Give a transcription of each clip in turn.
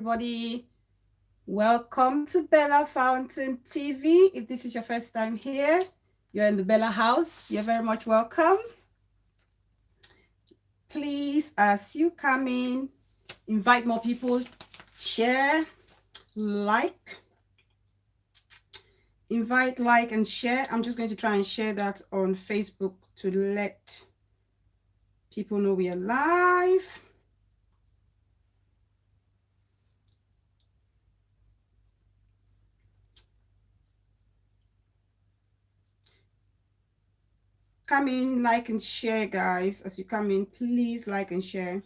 everybody. Welcome to Bella Fountain TV. If this is your first time here, you're in the Bella house. You're very much welcome. Please, as you come in, invite more people, share, like, invite, like, and share. I'm just going to try and share that on Facebook to let people know we are live. Come in, like and share, guys. As you come in, please like and share.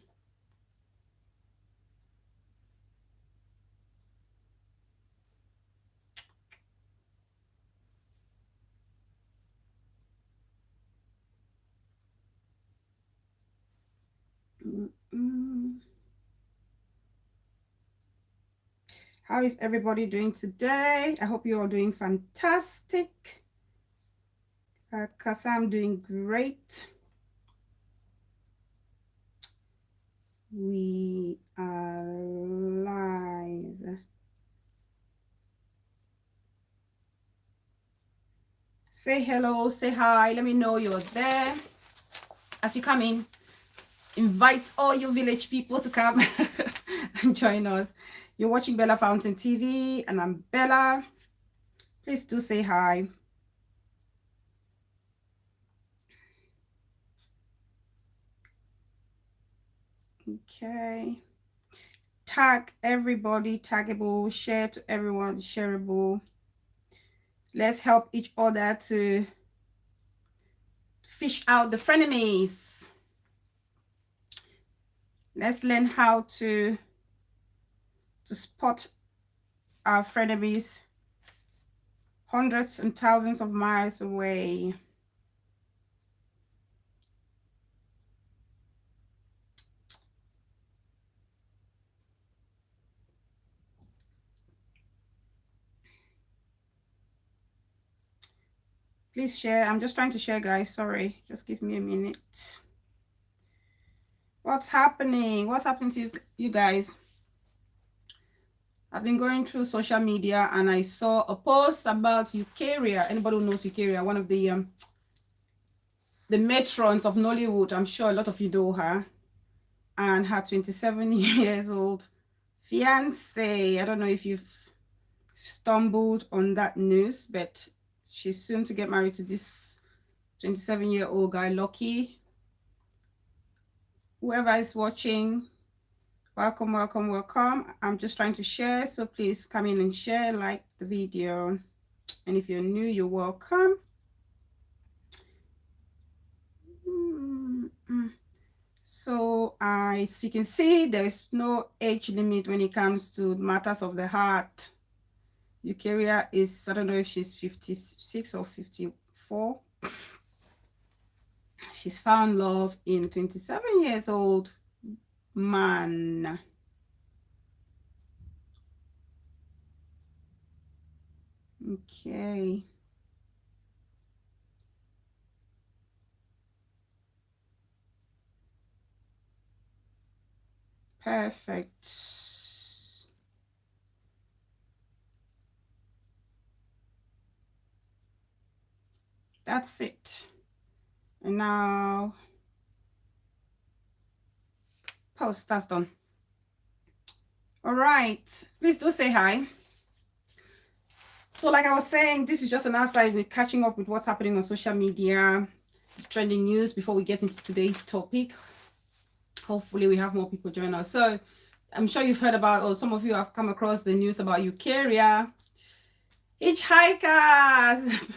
How is everybody doing today? I hope you're all doing fantastic. Because I'm doing great. We are live. Say hello, say hi. Let me know you're there. As you come in, invite all your village people to come and join us. You're watching Bella Fountain TV, and I'm Bella. Please do say hi. Okay. Tag everybody, taggable, share to everyone, shareable. Let's help each other to fish out the frenemies. Let's learn how to spot our frenemies hundreds and thousands of miles away. Please share. I'm just trying to share, guys. Sorry. Just give me a minute. What's happening? What's happening to you guys? I've been going through social media and I saw a post about Eukarya. Anybody who knows Eukarya, one of the matrons of Nollywood. I'm sure a lot of you know her. And her 27 years old fiance. I don't know if you've stumbled on that news, but she's soon to get married to this 27-year-old guy, Lucky. Whoever is watching, welcome, welcome, welcome. I'm just trying to share, so please come in and share, like the video. And if you're new, you're welcome. So as you can see, there is no age limit when it comes to matters of the heart. Eukarya is, I don't know if she's 56 or 54. She's found love in 27 years old man. Okay. Perfect. That's it. And now post, that's done. All right, please do say hi. So like I was saying, this is just an outside. We're catching up with what's happening on social media, trending news before we get into today's topic. Hopefully we have more people join us. So I'm sure you've heard about, or some of you have come across the news about Eukarya. Hitchhikers.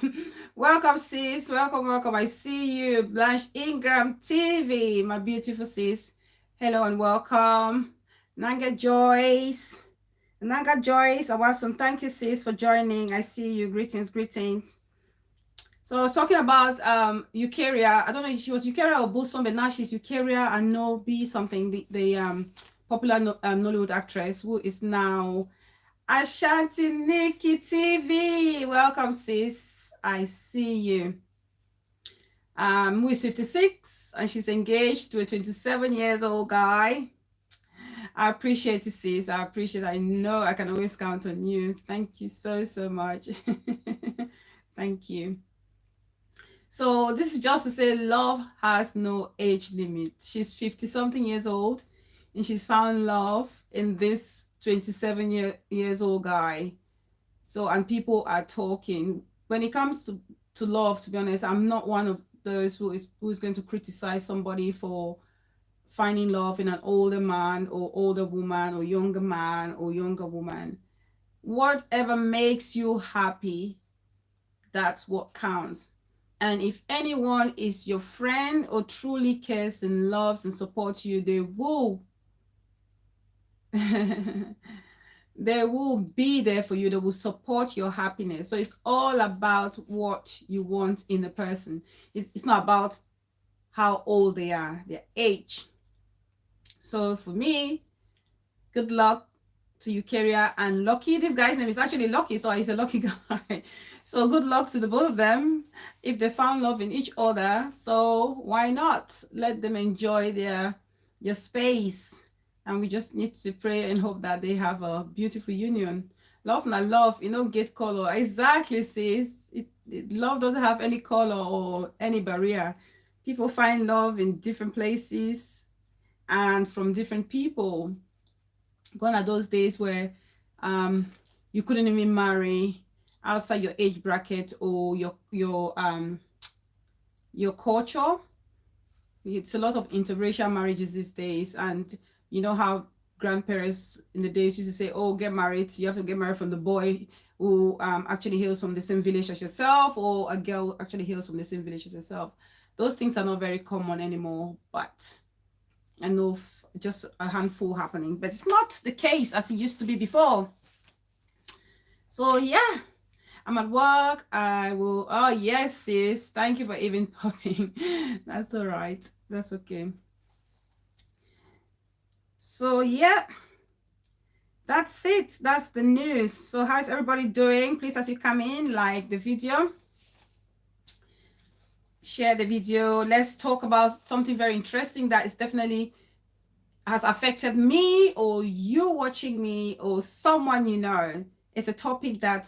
Welcome, sis. Welcome, welcome. I see you. Blanche Ingram TV, my beautiful sis. Hello and welcome. Nanga Joyce. Nanga Joyce, awesome. Thank you, sis, for joining. I see you. Greetings, greetings. So I was talking about Eukarya. I don't know if she was Eukarya or Bosom, but now she's Eukarya and Nobi something, the popular Nollywood actress who is now Ashanti Nikki TV. Welcome, sis. I see you. Who is 56 and she's engaged to a 27 years old guy. I appreciate it, sis. I appreciate it. I know I can always count on you. Thank you so, so much. Thank you. So this is just to say love has no age limit. She's 50 something years old and she's found love in this 27 years old guy. So, and people are talking. When it comes to love, to be honest, I'm not one of those who's going to criticize somebody for finding love in an older man or older woman or younger man or younger woman. Whatever makes you happy, that's what counts. And if anyone is your friend or truly cares and loves and supports you, they will they will be there for you. They will support your happiness. So it's all about what you want in a person. It's not about how old they are, their age. So for me, good luck to Eukarya and Lucky. This guy's name is actually Lucky, so he's a lucky guy. So good luck to the both of them if they found love in each other. So why not let them enjoy their space? And we just need to pray and hope that they have a beautiful union. Love na love, you know, get color. Exactly, sis. Love doesn't have any color or any barrier. People find love in different places and from different people. Gone are those days where you couldn't even marry outside your age bracket or your culture. It's a lot of interracial marriages these days, and you know how grandparents in the days used to say, oh, get married, you have to get married from the boy who actually hails from the same village as yourself, or a girl actually hails from the same village as yourself. Those things are not very common anymore, but I know just a handful happening, but it's not the case as it used to be before. So yeah, I'm at work. I will, oh yes, sis, thank you for even popping. That's all right, that's okay. So yeah, that's it. That's the news. So how's everybody doing? Please, as you come in, like the video, share the video. Let's talk about something very interesting that is definitely has affected me or you watching me or someone you know. It's a topic that,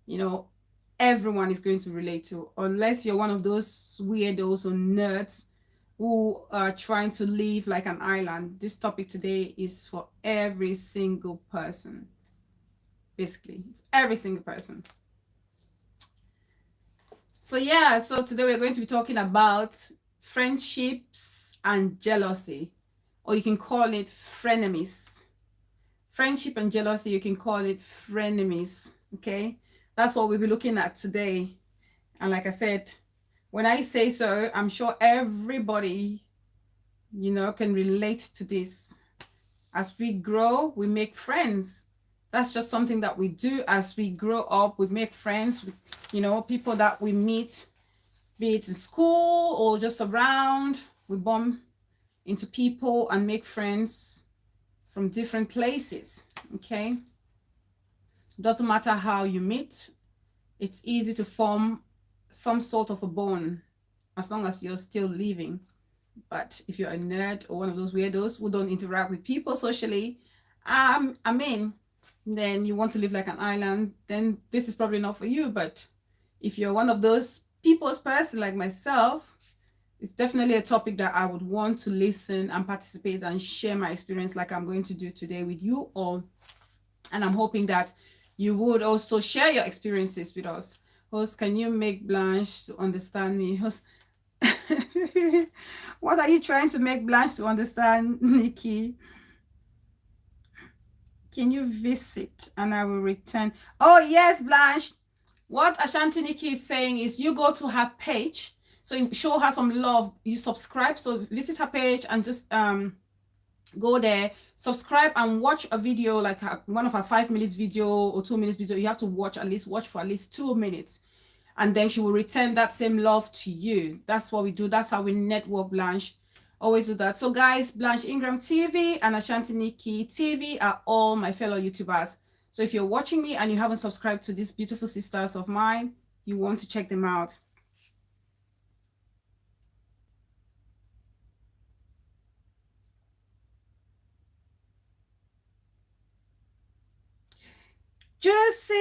you know, everyone is going to relate to, unless you're one of those weirdos or nerds who are trying to live like an island. This topic today is for every single person, basically every single person. So yeah, so today we're going to be talking about friendships and jealousy, or you can call it frenemies. Friendship and jealousy, you can call it frenemies. Okay, that's what we'll be looking at today. And like I said, when I say so, I'm sure everybody, you know, can relate to this. As we grow, we make friends. That's just something that we do. As we grow up, we make friends with, you know, people that we meet, be it in school or just around. We bump into people and make friends from different places. Okay, doesn't matter how you meet, it's easy to form some sort of a bond as long as you're still living. But if you're a nerd or one of those weirdos who don't interact with people socially, I mean, then you want to live like an island, then this is probably not for you. But if you're one of those people's person like myself, it's definitely a topic that I would want to listen and participate and share my experience like I'm going to do today with you all. And I'm hoping that you would also share your experiences with us. Host, can you make Blanche to understand me? Host, what are you trying to make Blanche to understand, Nikki? Can you visit and I will return? Oh yes, Blanche. What Ashanti Nikki is saying is you go to her page, so you show her some love, you subscribe, so visit her page and just go there, subscribe and watch a video, like one of her 5 minutes video or 2 minutes video. You have to watch for at least 2 minutes, and then she will return that same love to you. That's what we do. That's how we network, Blanche. Always do that. So guys, Blanche Ingram TV and Ashanti Nikki TV are all my fellow YouTubers. So if you're watching me and you haven't subscribed to these beautiful sisters of mine, you want to check them out. Juicy.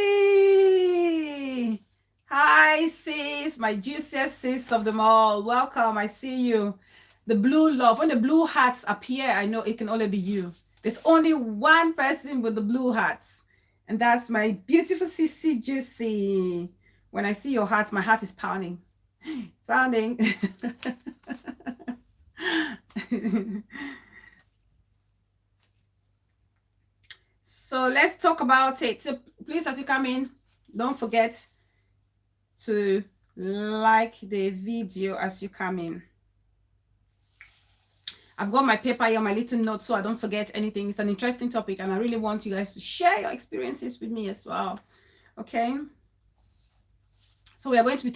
Hi, sis, my juiciest sis of them all. Welcome. I see you. The blue love. When the blue hearts appear, I know it can only be you. There's only one person with the blue hearts, and that's my beautiful sissy Juicy. When I see your heart, my heart is pounding. Pounding. So let's talk about it. So please, as you come in, don't forget to like the video as you come in. I've got my paper here, my little notes, so I don't forget anything. It's an interesting topic, and I really want you guys to share your experiences with me as well. Okay. So we are going to be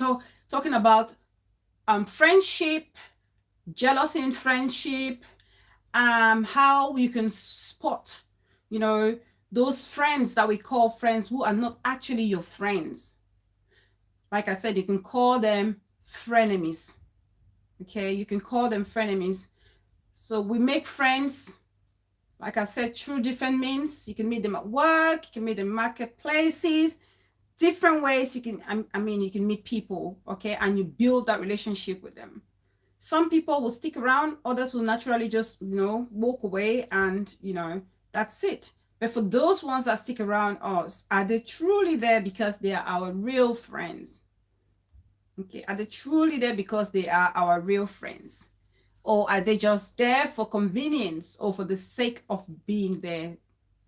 talking about friendship, jealousy in friendship, how you can spot, you know, those friends that we call friends who are not actually your friends. Like I said, you can call them frenemies. Okay, you can call them frenemies. So we make friends, like I said, through different means. You can meet them at work, you can meet them in marketplaces, different ways you can, I mean, you can meet people, okay, and you build that relationship with them. Some people will stick around, others will naturally just, you know, walk away, and, you know, that's it. But for those ones that stick around us, are they truly there because they are our real friends? Okay, are they truly there because they are our real friends? Or are they just there for convenience or for the sake of being there?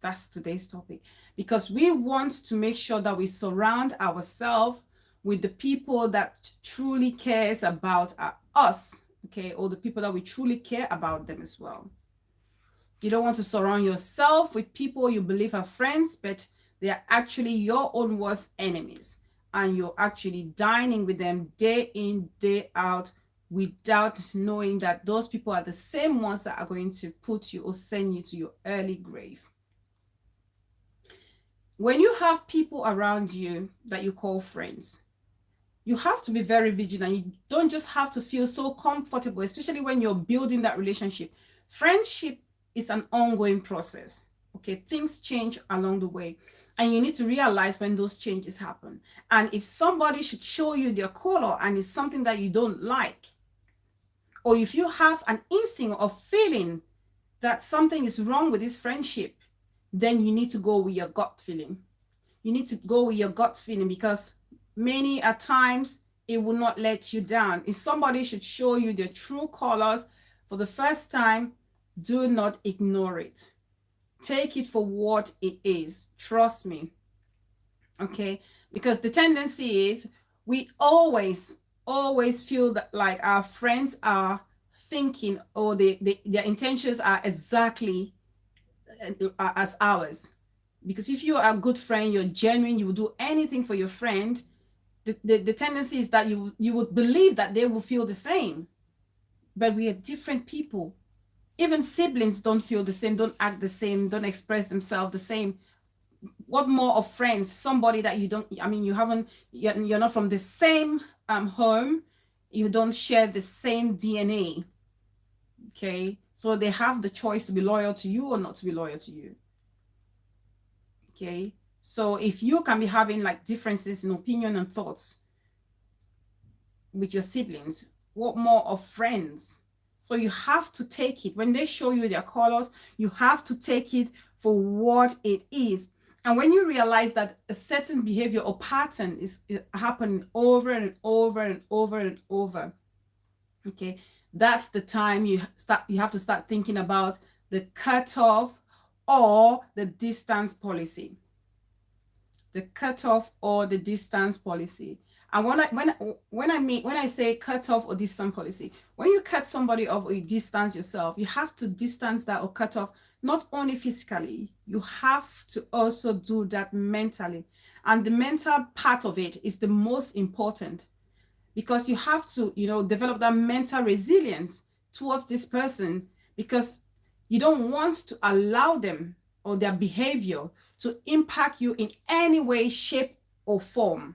That's today's topic. Because we want to make sure that we surround ourselves with the people that truly cares about us, okay, or the people that we truly care about them as well. You don't want to surround yourself with people you believe are friends, but they are actually your own worst enemies, and you're actually dining with them day in, day out, without knowing that those people are the same ones that are going to put you or send you to your early grave. When you have people around you that you call friends, you have to be very vigilant. You don't just have to feel so comfortable, especially when you're building that relationship. Friendship is an ongoing process. Okay, things change along the way, and you need to realize when those changes happen. And if somebody should show you their color and it's something that you don't like, or if you have an instinct of feeling that something is wrong with this friendship, then you need to go with your gut feeling. You need to go with your gut feeling, because many a times it will not let you down. If somebody should show you their true colors for the first time, do not ignore it. Take it for what it is. Trust me. Okay? Because the tendency is we always feel that like our friends are thinking, or their intentions are exactly as ours. Because if you are a good friend, you're genuine, you will do anything for your friend, the tendency is that you would believe that they will feel the same. But we are different people. Even siblings don't feel the same, don't act the same, don't express themselves the same. What more of friends? Somebody that you don't, I mean, you're not from the same home, you don't share the same DNA. Okay, so they have the choice to be loyal to you or not to be loyal to you. Okay, so if you can be having like differences in opinion and thoughts with your siblings, what more of friends? So you have to take it. When they show you their colors, you have to take it for what it is. And when you realize that a certain behavior or pattern is happening over and over and over and over, okay, that's the time you have to start thinking about the cutoff or the distance policy. The cutoff or the distance policy. And when I say cutoff or distance policy, when you cut somebody off or you distance yourself, you have to distance that or cut off not only physically, you have to also do that mentally. And the mental part of it is the most important, because you have to, you know, develop that mental resilience towards this person, because you don't want to allow them or their behavior to impact you in any way, shape, or form.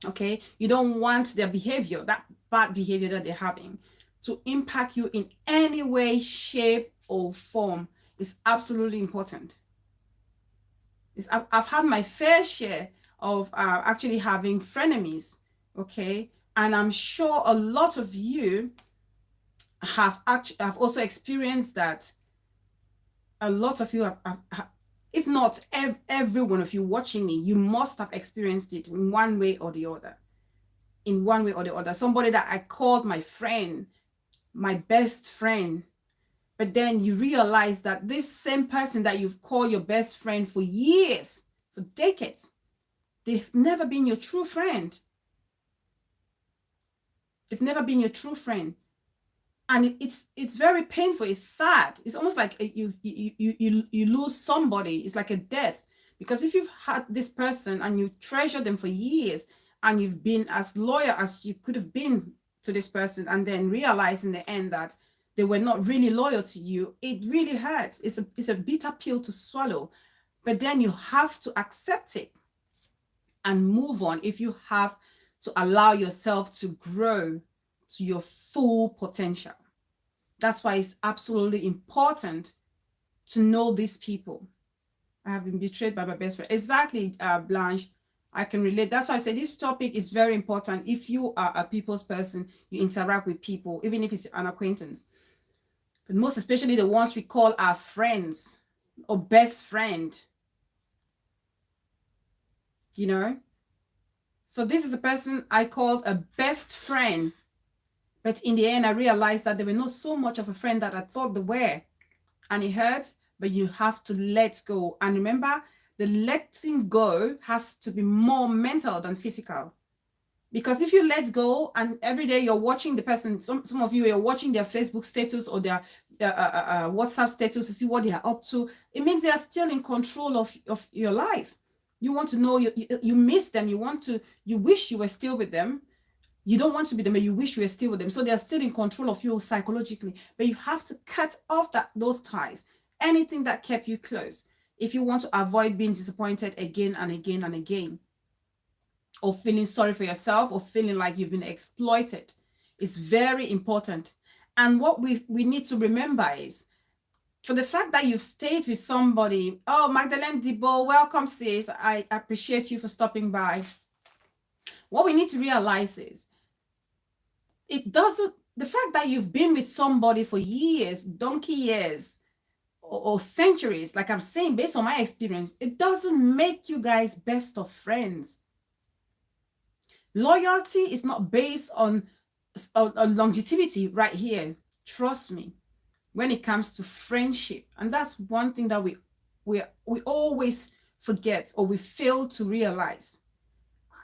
Okay, you don't want their behavior, that bad behavior that they're having, to impact you in any way, shape, or form. It's absolutely important. I've had my fair share of actually having frenemies, okay? And I'm sure a lot of you have also experienced that. A lot of you have if not every one of you watching me, you must have experienced it in one way or the other. In one way or the other. Somebody that I called my friend, my best friend, but then you realize that this same person that you've called your best friend for years, for decades, they've never been your true friend. They've never been your true friend. And it's very painful. It's sad. It's almost like you lose somebody. It's like a death. Because if you've had this person and you treasure them for years and you've been as loyal as you could have been to this person, and then realize in the end that they were not really loyal to you, it really hurts. It's a bitter pill to swallow. But then you have to accept it and move on if you have to allow yourself to grow to your full potential. That's why it's absolutely important to know these people. I have been betrayed by my best friend. Exactly, Blanche. I can relate. That's why I say this topic is very important. If you are a people's person, you interact with people, even if it's an acquaintance. But most especially the ones we call our friends or best friend. You know? So this is a person I called a best friend. But in the end, I realized that they were not so much of a friend that I thought they were. And it hurts, but you have to let go. And remember, the letting go has to be more mental than physical. Because if you let go and every day you're watching the person, some of you are watching their Facebook status or their WhatsApp status to see what they are up to, it means they are still in control of your life. You want to know, you miss them, you wish you were still with them. You don't want to be them, but you wish you were still with them. So they are still in control of you psychologically. But you have to cut off those ties. Anything that kept you close. If you want to avoid being disappointed again and again and again. Or feeling sorry for yourself or feeling like you've been exploited. It's very important. And what we need to remember is, for the fact that you've stayed with somebody. Oh, Magdalene Debo, welcome sis. I appreciate you for stopping by. What we need to realize is, the fact that you've been with somebody for years, donkey years, or centuries, like I'm saying, based on my experience, it doesn't make you guys best of friends. Loyalty is not based on longevity right here. Trust me, when it comes to friendship. And that's one thing that we always forget or we fail to realize.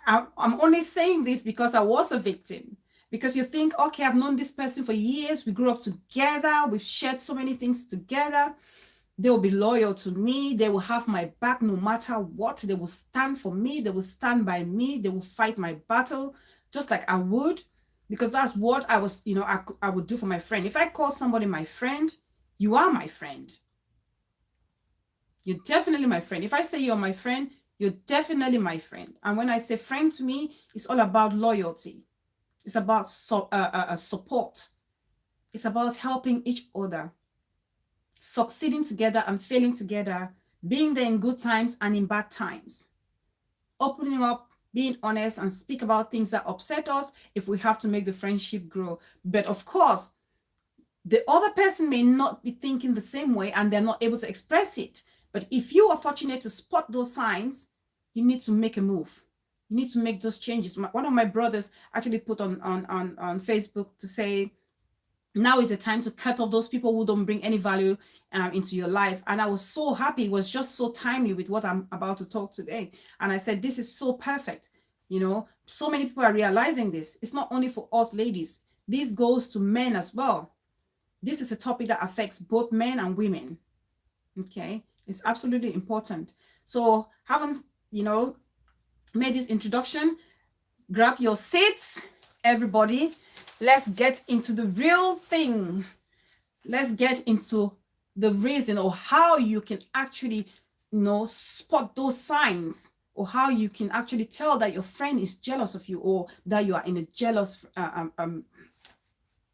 I'm only saying this because I was a victim. Because you think, okay, I've known this person for years. We grew up together. We've shared so many things together. They will be loyal to me. They will have my back no matter what. They will stand for me. They will stand by me. They will fight my battle just like I would. Because that's what I was, I would do for my friend. If I call somebody my friend, you are my friend. You're definitely my friend. If I say you're my friend, you're definitely my friend. And when I say friend to me, it's all about loyalty. It's about support. It's about helping each other, succeeding together and failing together, being there in good times and in bad times, opening up, being honest, and speak about things that upset us if we have to make the friendship grow. But of course, the other person may not be thinking the same way and they're not able to express it. But if you are fortunate to spot those signs, you need to make a move. You need to make those changes. One of my brothers actually put on Facebook to say, now is the time to cut off those people who don't bring any value into your life. And I was so happy. It was just so timely with what I'm about to talk today. And I said, this is so perfect. So many people are realizing this. It's not only for us ladies. This goes to men as well. This is a topic that affects both men and women. Okay, it's absolutely important. So having, made this introduction, grab your seats, everybody. Let's get into the real thing. Let's get into the reason or how you can actually, spot those signs, or how you can actually tell that your friend is jealous of you, or that you are in a jealous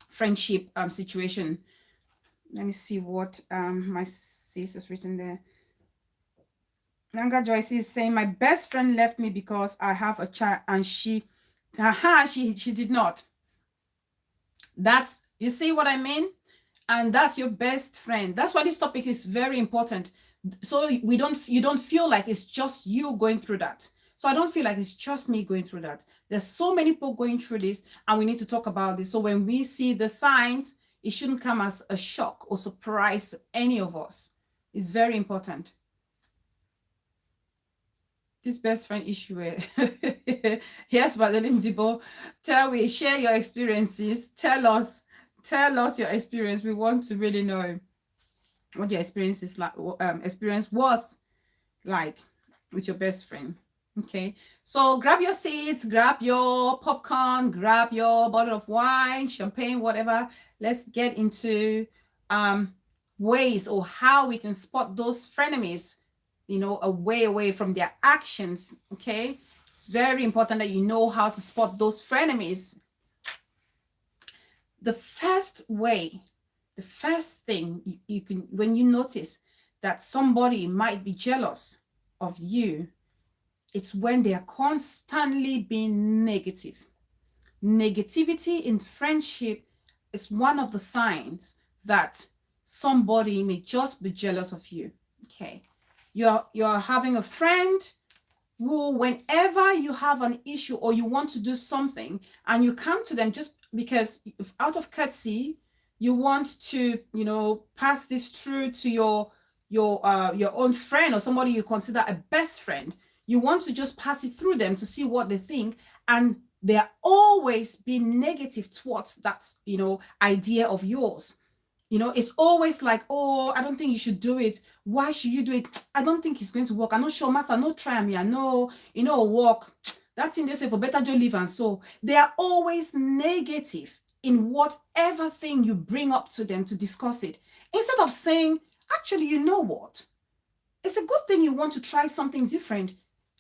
friendship situation. Let me see what my sis has written there. Nanga Joyce is saying, my best friend left me because I have a child, and she did not. That's, you see what I mean? And that's your best friend. That's why this topic is very important. So you don't feel like it's just you going through that. So I don't feel like it's just me going through that. There's so many people going through this, and we need to talk about this. So when we see the signs, it shouldn't come as a shock or surprise to any of us. It's very important. This best friend issue. Yes, Madeline Zibo, share your experiences. Tell us your experience. We want to really know what your experience is like. Experience was like with your best friend. Okay, so grab your seats, grab your popcorn, grab your bottle of wine, champagne, whatever. Let's get into ways or how we can spot those frenemies, away from their actions. Okay, it's very important that you know how to spot those frenemies. The first way, the first thing you can, when you notice that somebody might be jealous of you, it's when they are constantly being negative. Negativity in friendship is one of the signs that somebody may just be jealous of you. Okay, you're having a friend who, whenever you have an issue or you want to do something and you come to them just because out of courtesy, you want to, pass this through to your own friend or somebody you consider a best friend. You want to just pass it through them to see what they think, and they're always being negative towards that, idea of yours. It's always like, oh, I don't think you should do it. Why should you do it? I don't think it's going to work. I'm not sure, master. No try me. I know, work. That thing they say for better job live. And so they are always negative in whatever thing you bring up to them to discuss it. Instead of saying, actually, you know what? It's a good thing you want to try something different.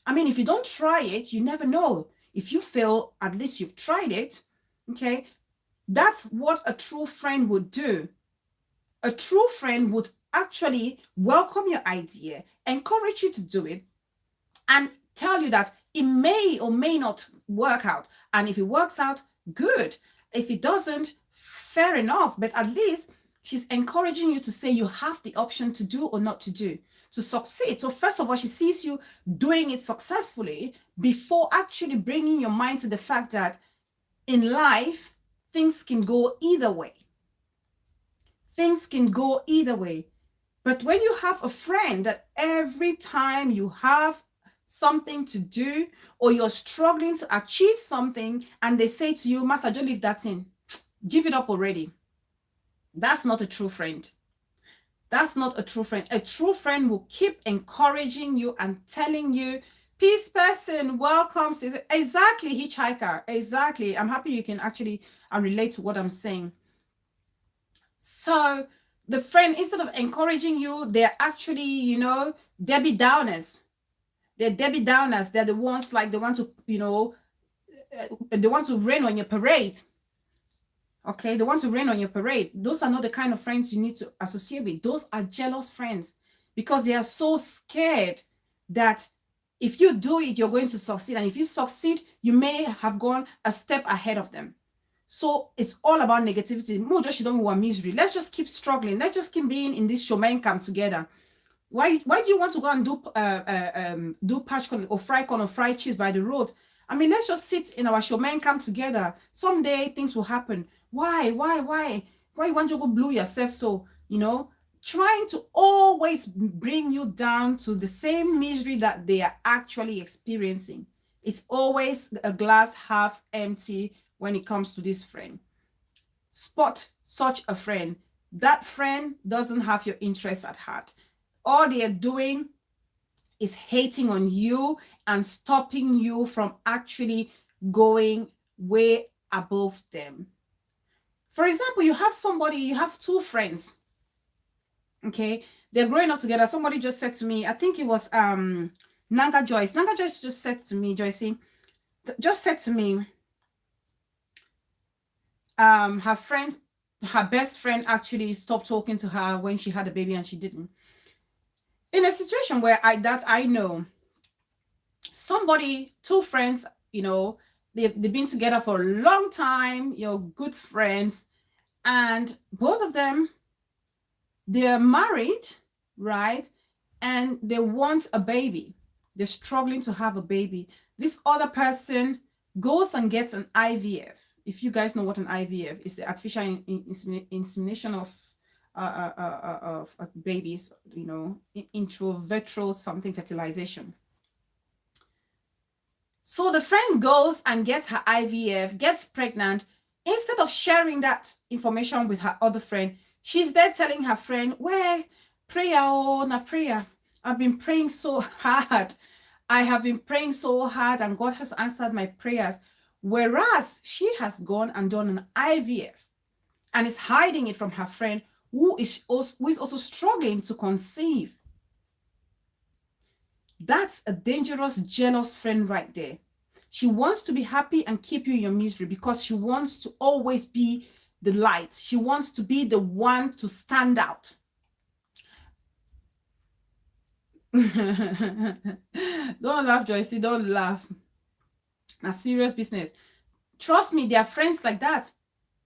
I mean, if you don't try it, you never know. If you fail, at least you've tried it. Okay. That's what a true friend would do. A true friend would actually welcome your idea, encourage you to do it, and tell you that it may or may not work out. And if it works out, good. If it doesn't, fair enough. But at least she's encouraging you to say you have the option to do or not to do, to succeed. So first of all, she sees you doing it successfully before actually bringing your mind to the fact that in life, things can go either way. Things can go either way. But when you have a friend that every time you have something to do or you're struggling to achieve something and they say to you, Master, just leave that in. Give it up already. That's not a true friend. That's not a true friend. A true friend will keep encouraging you and telling you, peace person, welcome. Exactly, hitchhiker. Exactly. I'm happy you can actually relate to what I'm saying. So the friend, instead of encouraging you, they're actually, Debbie Downers. They're Debbie Downers. They're the ones like they want to, they want to rain on your parade. Okay, they want to rain on your parade. Those are not the kind of friends you need to associate with. Those are jealous friends because they are so scared that if you do it, you're going to succeed. And if you succeed, you may have gone a step ahead of them. So it's all about negativity. More just you don't want misery. Let's just keep struggling. Let's just keep being in this showman camp together. Why do you want to go and do patch corn or fry corn or fried cheese by the road? I mean, let's just sit in our showman camp together. Someday things will happen. Why you want to go blue yourself? So, trying to always bring you down to the same misery that they are actually experiencing. It's always a glass half empty when it comes to this friend. Spot such a friend. That friend doesn't have your interests at heart. All they are doing is hating on you and stopping you from actually going way above them. For example, you have two friends. Okay, they're growing up together. Somebody just said to me, I think it was Nanga Joyce. Nanga Joyce just said to me, Joycey, just said to me, her best friend actually stopped talking to her when she had a baby and she didn't. In a situation where I know somebody, two friends, they've been together for a long time, good friends, and both of them, they're married, right? And they want a baby. They're struggling to have a baby. This other person goes and gets an IVF. If you guys know what an IVF is, the artificial insemination of babies, intravitreal something fertilization. So the friend goes and gets her IVF, gets pregnant. Instead of sharing that information with her other friend, she's there telling her friend, well, prayer, oh, na prayer. I've been praying so hard. I have been praying so hard and God has answered my prayers. Whereas she has gone and done an IVF and is hiding it from her friend who is also struggling to conceive. That's a dangerous, jealous friend right there. She wants to be happy and keep you in your misery because she wants to always be the light. She wants to be the one to stand out. Don't laugh, Joyce. Don't laugh. That's serious business. Trust me, there are friends like that.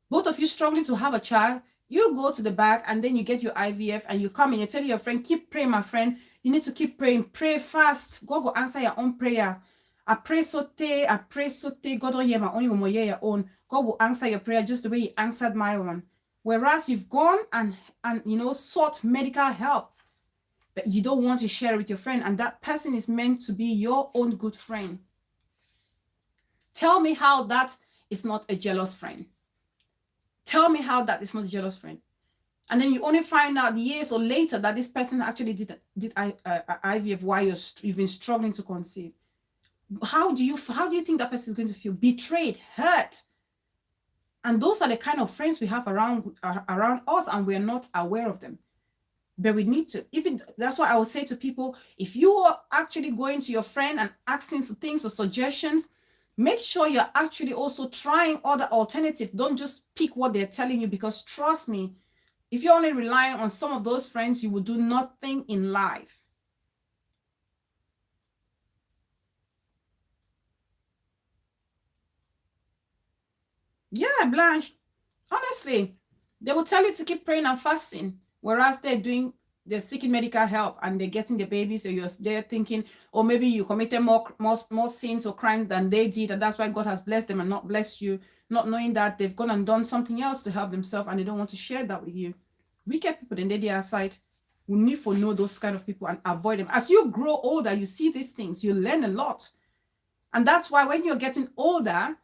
Both of you struggling to have a child. You go to the back and then you get your IVF and you come and you tell your friend, keep praying, my friend. You need to keep praying. Pray fast. God will answer your own prayer. I pray sote. God don't hear my own, hear your own. God will answer your prayer just the way He answered my one. Whereas you've gone and sought medical help, but you don't want to share it with your friend, and that person is meant to be your own good friend. Tell me how that is not a jealous friend. Tell me how that is not a jealous friend. And then you only find out years or later that this person actually did IVF while you've been struggling to conceive. How do you think that person is going to feel? Betrayed, hurt. And those are the kind of friends we have around us, and we're not aware of them. But we need to. Even that's why I would say to people, if you are actually going to your friend and asking for things or suggestions, make sure you're actually also trying other alternatives. Don't just pick what they're telling you, because trust me, if you're only relying on some of those friends, you will do nothing in life. Yeah, Blanche. Honestly, they will tell you to keep praying and fasting, whereas they're seeking medical help and they're getting the baby. So you're there thinking, or maybe you committed more sins or crimes than they did, and that's why God has blessed them and not blessed you, not knowing that they've gone and done something else to help themselves and they don't want to share that with you. Wicked people, then they are aside. We need to know those kind of people and avoid them. As you grow older, you see these things, you learn a lot. And that's why when you're getting older,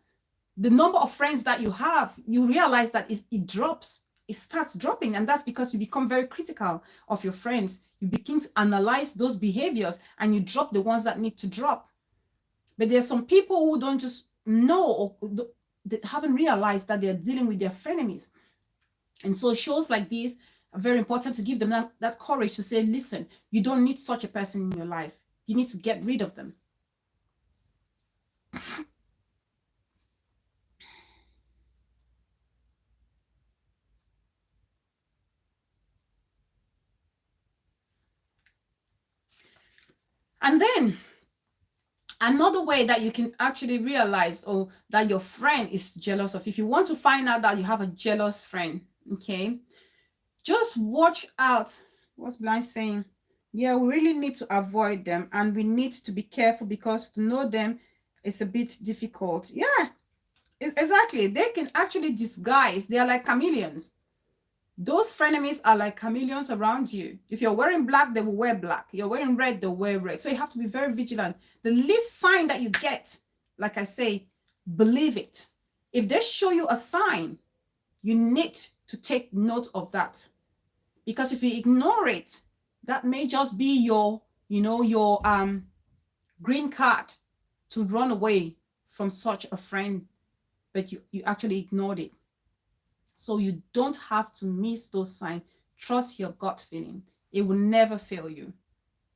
the number of friends that you have, you realize that it drops. It starts dropping, and that's because you become very critical of your friends. You begin to analyze those behaviors and you drop the ones that need to drop. But there's some people who don't just know, or they haven't realized that they're dealing with their frenemies. And so shows like these are very important to give them that courage to say, listen, you don't need such a person in your life. You need to get rid of them. And then another way that you can actually realize that your friend is jealous of, if you want to find out that you have a jealous friend, okay, just watch out. What's Blanche saying? Yeah, we really need to avoid them and we need to be careful, because to know them is a bit difficult. Yeah, exactly. They can actually disguise. They are like chameleons. Those frenemies are like chameleons around you. If you're wearing black, they will wear black. You're wearing red, they'll wear red. So you have to be very vigilant. The least sign that you get, like I say, believe it. If they show you a sign, you need to take note of that. Because if you ignore it, that may just be your green card to run away from such a friend, but you actually ignored it. So you don't have to miss those signs. Trust your gut feeling. It will never fail you.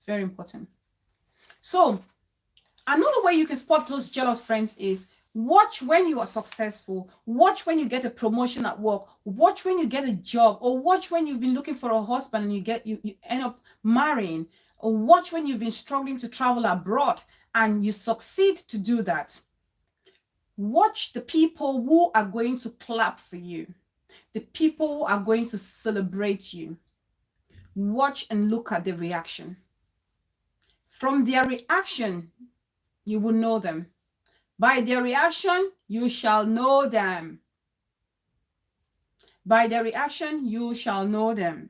Very important. So another way you can spot those jealous friends is watch when you are successful. Watch when you get a promotion at work. Watch when you get a job, or watch when you've been looking for a husband and you end up marrying, Or watch when you've been struggling to travel abroad and you succeed to do that. Watch the people who are going to clap for you, the people who are going to celebrate you. Watch and look at the reaction. From their reaction, you will know them. By their reaction, you shall know them. By their reaction, you shall know them.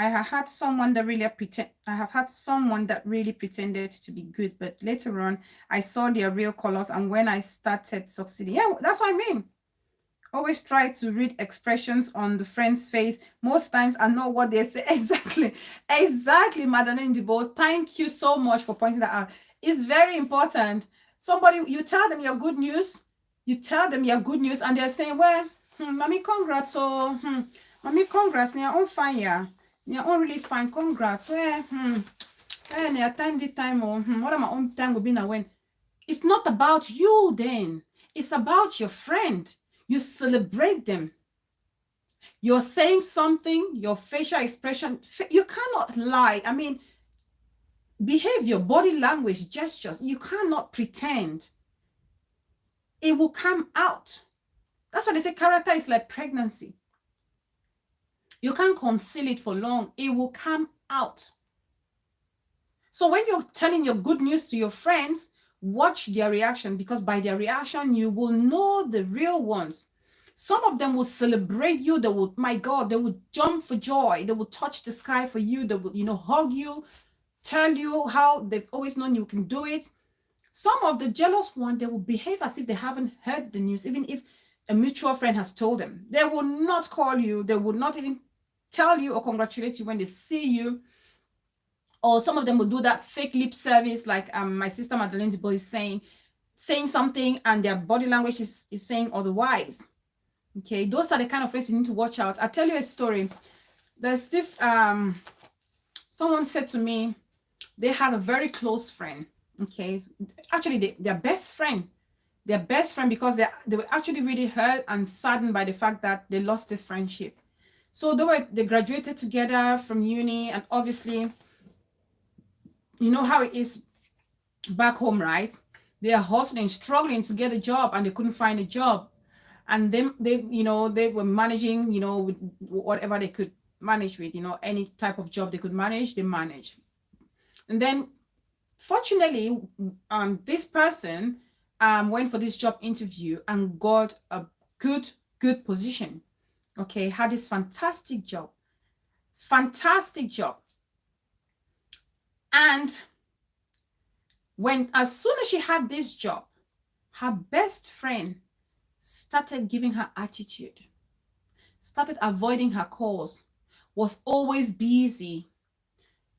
I have had someone that really pretended to be good, but later on I saw their real colors, and when I started succeeding, yeah, that's what I mean. Always try to read expressions on the friend's face. Most times I know what they say. Exactly, Madeleine Debo. Thank you so much for pointing that out. It's very important. Somebody, you tell them your good news, and they're saying, well, mommy, congrats. So, mommy, congrats. You're on fire. You're on really fine. Congrats. Well, your time, the time, or what am I on time will be now when? It's not about you then. It's about your friend. You celebrate them. You're saying something, your facial expression, you cannot lie. I mean, behavior, body language, gestures, you cannot pretend. It will come out. That's why they say character is like pregnancy. You can't conceal it for long. It will come out. So when you're telling your good news to your friends, watch their reaction, because by their reaction, you will know the real ones. Some of them will celebrate you. They will, my God, they will jump for joy. They will touch the sky for you. They will, hug you, tell you how they've always known you can do it. Some of the jealous ones, they will behave as if they haven't heard the news, even if a mutual friend has told them. They will not call you. They will not even tell you or congratulate you when they see you. Or some of them will do that fake lip service, like my sister Madeleine Debo is saying something and their body language is saying otherwise. Okay, those are the kind of friends you need to watch out. I'll tell you a story. There's this, someone said to me, they have a very close friend. Okay, actually their best friend, because they were actually really hurt and saddened by the fact that they lost this friendship. So they graduated together from uni, and obviously, you know how it is back home, right? They are hustling, struggling to get a job, and they couldn't find a job. And then they were managing, with whatever they could manage with, any type of job they could manage, they managed. And then fortunately, this person went for this job interview and got a good position. Okay, had this fantastic job. And as soon as she had this job, her best friend started giving her attitude, started avoiding her calls, was always busy,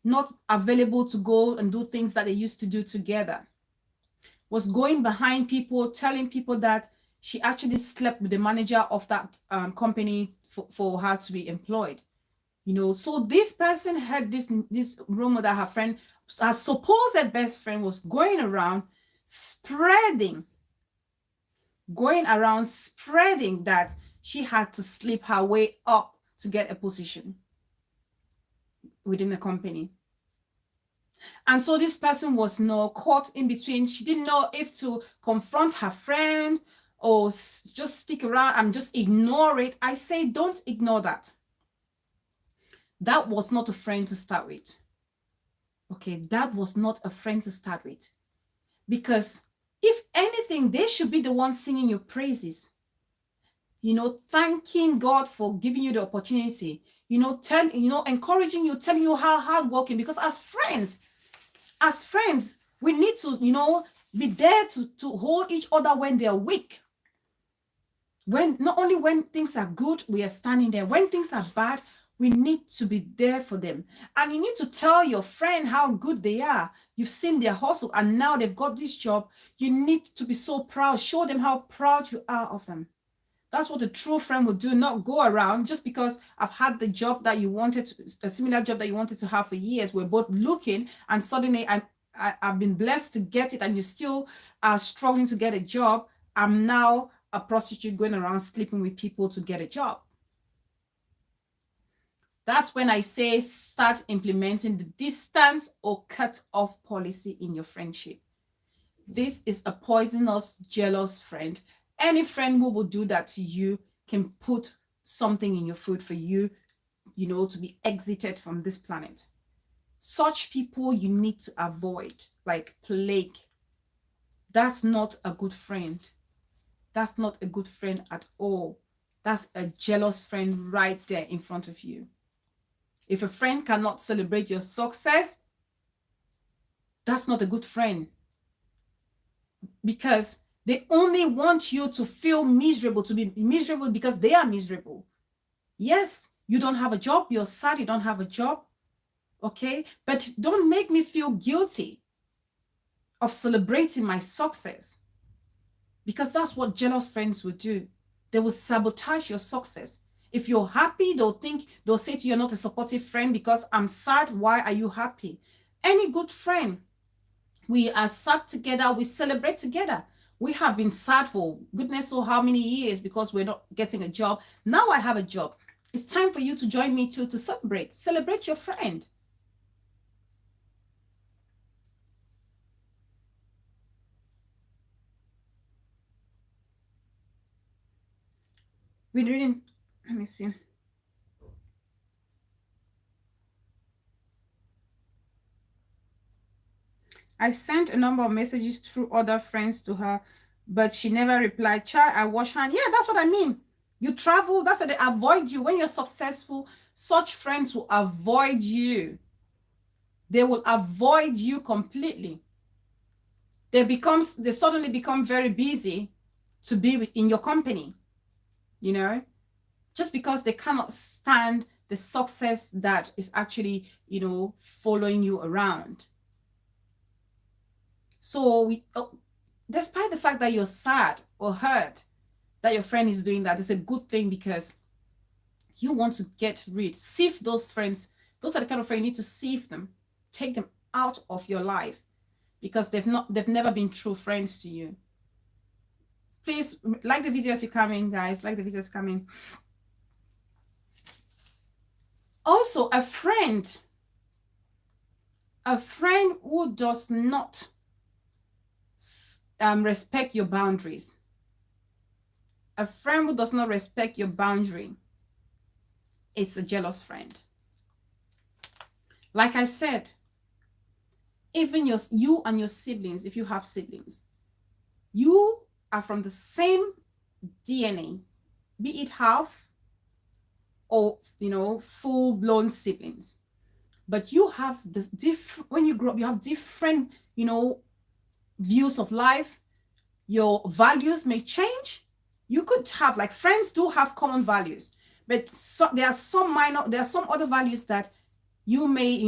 not available to go and do things that they used to do together, was going behind people, telling people that she actually slept with the manager of that company for her to be employed. So this person had this rumor that her supposed best friend was going around spreading that she had to sleep her way up to get a position within the company. And so this person was caught in between. She didn't know if to confront her friend or just stick around and just ignore it. I say don't ignore that. That was not a friend to start with. Okay, that was not a friend to start with. Because if anything, they should be the ones singing your praises. Thanking God for giving you the opportunity. Encouraging you, telling you how hardworking. Because as friends, we need to, be there to hold each other when they're weak. Not only when things are good, we are standing there. When things are bad, we need to be there for them. And you need to tell your friend how good they are. You've seen their hustle and now they've got this job. You need to be so proud. Show them how proud you are of them. That's what a true friend would do, not go around just because I've had the job that you wanted, a similar job that you wanted to have for years. We're both looking and suddenly I've been blessed to get it and you still are struggling to get a job. I'm now a prostitute going around sleeping with people to get a job. That's when I say start implementing the distance or cut off policy in your friendship. This is a poisonous, jealous friend. Any friend who will do that to you can put something in your food for you, to be exited from this planet. Such people you need to avoid like plague. That's not a good friend. That's not a good friend at all. That's a jealous friend right there in front of you. If a friend cannot celebrate your success, that's not a good friend. Because they only want you to feel miserable, to be miserable because they are miserable. Yes, you don't have a job. You're sad you don't have a job. Okay? But don't make me feel guilty of celebrating my success. Because that's what jealous friends will do. They will sabotage your success. If you're happy, they'll say to you, you're not a supportive friend because I'm sad. Why are you happy? Any good friend, we are sad together. We celebrate together. We have been sad for goodness knows how many years because we're not getting a job. Now I have a job. It's time for you to join me too to celebrate. Celebrate your friend. We're reading, let me see. I sent a number of messages through other friends to her, but she never replied. Child, I wash hand. Yeah, that's what I mean. You travel, that's why they avoid you. When you're successful, such friends will avoid you. They will avoid you completely. They suddenly become very busy to be in your company, just because they cannot stand the success that is actually, following you around. So despite the fact that you're sad or hurt that your friend is doing that, it's a good thing because you want to sift those friends. Those are the kind of friends you need to sift them, take them out of your life because they've never been true friends to you. Please like the video as you come in, guys. Like the videos coming. Also, a friend who does not respect your boundaries. A friend who does not respect your boundary, it's a jealous friend. Like I said, even you and your siblings, if you have siblings, you are from the same DNA, be it half or full-blown siblings. But you have this when you grow up, you have different, views of life. Your values may change. You could have, like, friends do have common values, but there are some other values that you may,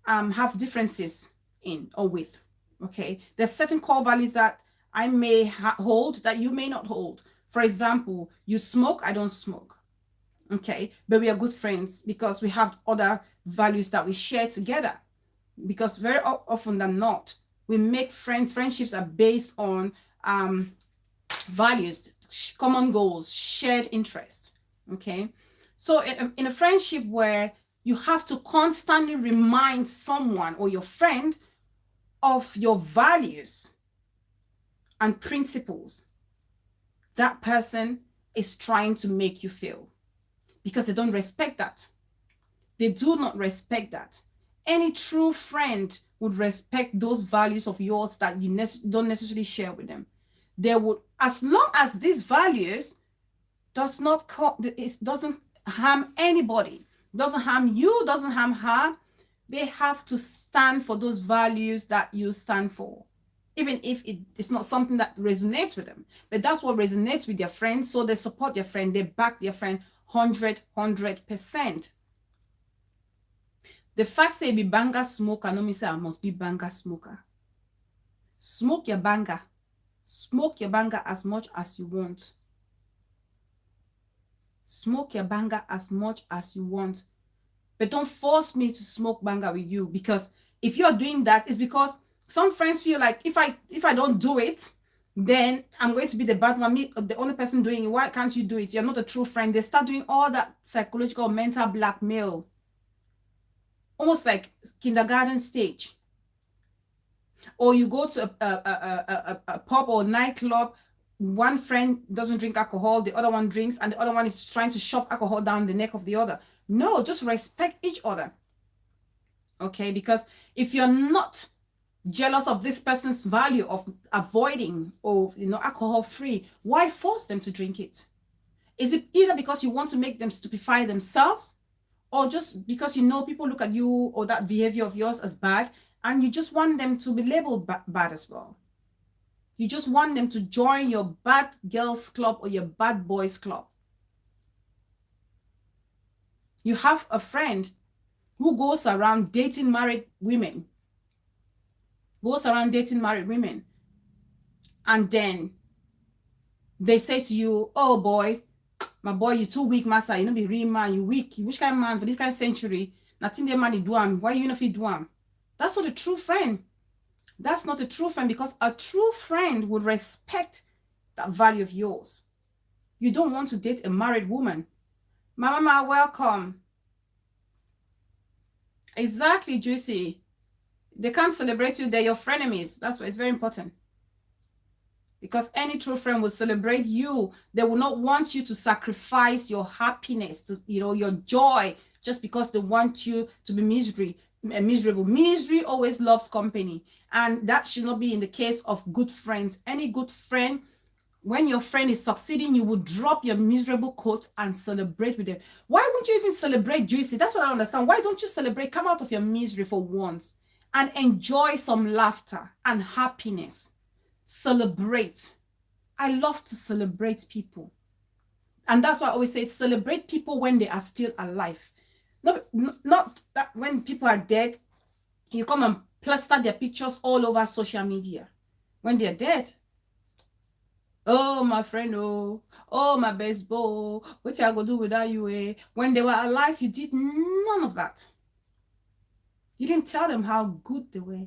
have differences in or with. Okay, there's certain core values that I may hold that you may not hold. For example, you smoke, I don't smoke. Okay, but we are good friends because we have other values that we share together. Because very often than not, we make friendships are based on values, common goals, shared interest. Okay, so in a friendship where you have to constantly remind someone or your friend of your values and principles, that person is trying to make you fail because they don't respect that. They do not respect that. Any true friend would respect those values of yours that you don't necessarily share with them. They would, as long as these values doesn't harm anybody, doesn't harm you, doesn't harm her, they have to stand for those values that you stand for, even if it's not something that resonates with them. But that's what resonates with their friends, so they support their friend, they back their friend 100%. The fact say be banger smoker no mean say I must be banger smoker. Smoke your banger. Smoke your banger as much as you want. Smoke your banger as much as you want. But don't force me to smoke banger with you, because if you're doing that, it's because some friends feel like if I don't do it, then I'm going to be the bad one, me, the only person doing it. Why can't you do it? You're not a true friend. They start doing all that psychological, mental blackmail, almost like kindergarten stage. Or you go to a pub or nightclub, one friend doesn't drink alcohol, the other one drinks, and the other one is trying to shove alcohol down the neck of the other. No, just respect each other. Okay, because if you're not jealous of this person's value of avoiding or alcohol free, why force them to drink it? Is it either because you want to make them stupefy themselves, or just because people look at you or that behavior of yours as bad, and you just want them to be labeled bad as well? You just want them to join your bad girls club or your bad boys club. You have a friend who goes around dating married women, and then they say to you, oh boy, my boy, you too weak, master. You know, be real man, you weak. Which kind of man for this kind of century? Nothing the man do am. Why you know if you do am? That's not a true friend. That's not a true friend, because a true friend would respect that value of yours. You don't want to date a married woman. Mama, welcome. Exactly, Juicy. They can't celebrate you. They're your frenemies. That's why it's very important. Because any true friend will celebrate you. They will not want you to sacrifice your happiness, your joy, just because they want you to be miserable. Misery always loves company. And that should not be in the case of good friends. Any good friend, when your friend is succeeding, you will drop your miserable coat and celebrate with them. Why won't you even celebrate, Juicy? That's what I don't understand. Why don't you celebrate? Come out of your misery for once and enjoy some laughter and happiness. Celebrate. I love to celebrate people. And that's why I always say celebrate people when they are still alive. Not that when people are dead, you come and plaster their pictures all over social media. When they're dead, oh, my friend, oh, my best boy, what I go do without you, eh? When they were alive, you did none of that. You didn't tell them how good they were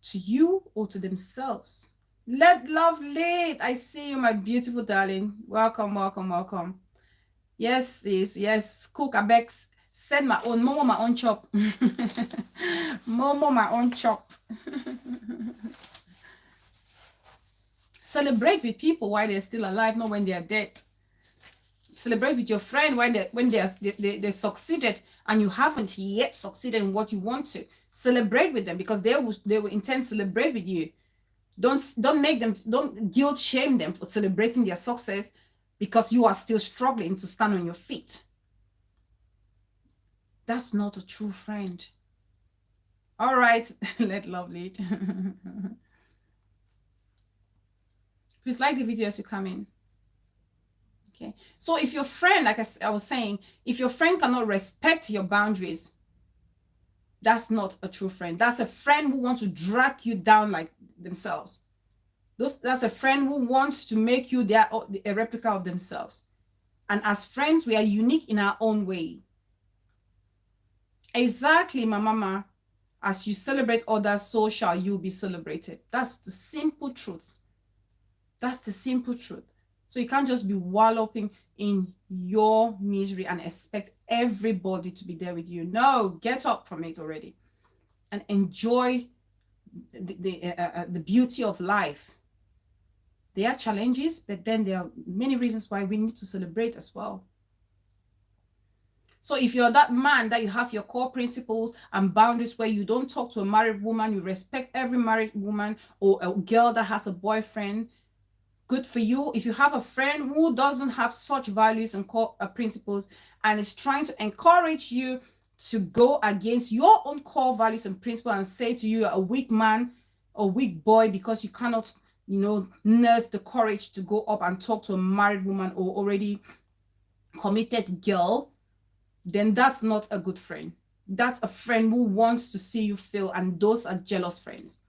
to you or to themselves. Let love lead. I see you, my beautiful darling. Welcome, welcome, welcome. Yes, sis. Yes. Cook, abeg, send my own. Momo, my own chop. Momo, my own chop. Celebrate with people while they're still alive, not when they are dead. Celebrate with your friend when they succeeded and you haven't yet succeeded in what you want to. Celebrate with them, because they will intend to celebrate with you. Don't make them, don't guilt shame them for celebrating their success because you are still struggling to stand on your feet. That's not a true friend. All right, let love lead. Please like the video as you come in. Okay, so if your friend, like I was saying, if your friend cannot respect your boundaries, that's not a true friend. That's a friend who wants to drag you down like themselves. That's a friend who wants to make you a replica of themselves. And as friends, we are unique in our own way. Exactly, my mama. As you celebrate others, so shall you be celebrated. That's the simple truth. That's the simple truth. So you can't just be wallowing in your misery and expect everybody to be there with you. No, get up from it already and enjoy the beauty of life. There are challenges, but then there are many reasons why we need to celebrate as well. So if you're that man that you have your core principles and boundaries where you don't talk to a married woman, you respect every married woman or a girl that has a boyfriend, good for you. If you have a friend who doesn't have such values and core principles and is trying to encourage you to go against your own core values and principles and say to you, you're a weak man or weak boy because you cannot, nurse the courage to go up and talk to a married woman or already committed girl, then that's not a good friend. That's a friend who wants to see you fail, and those are jealous friends.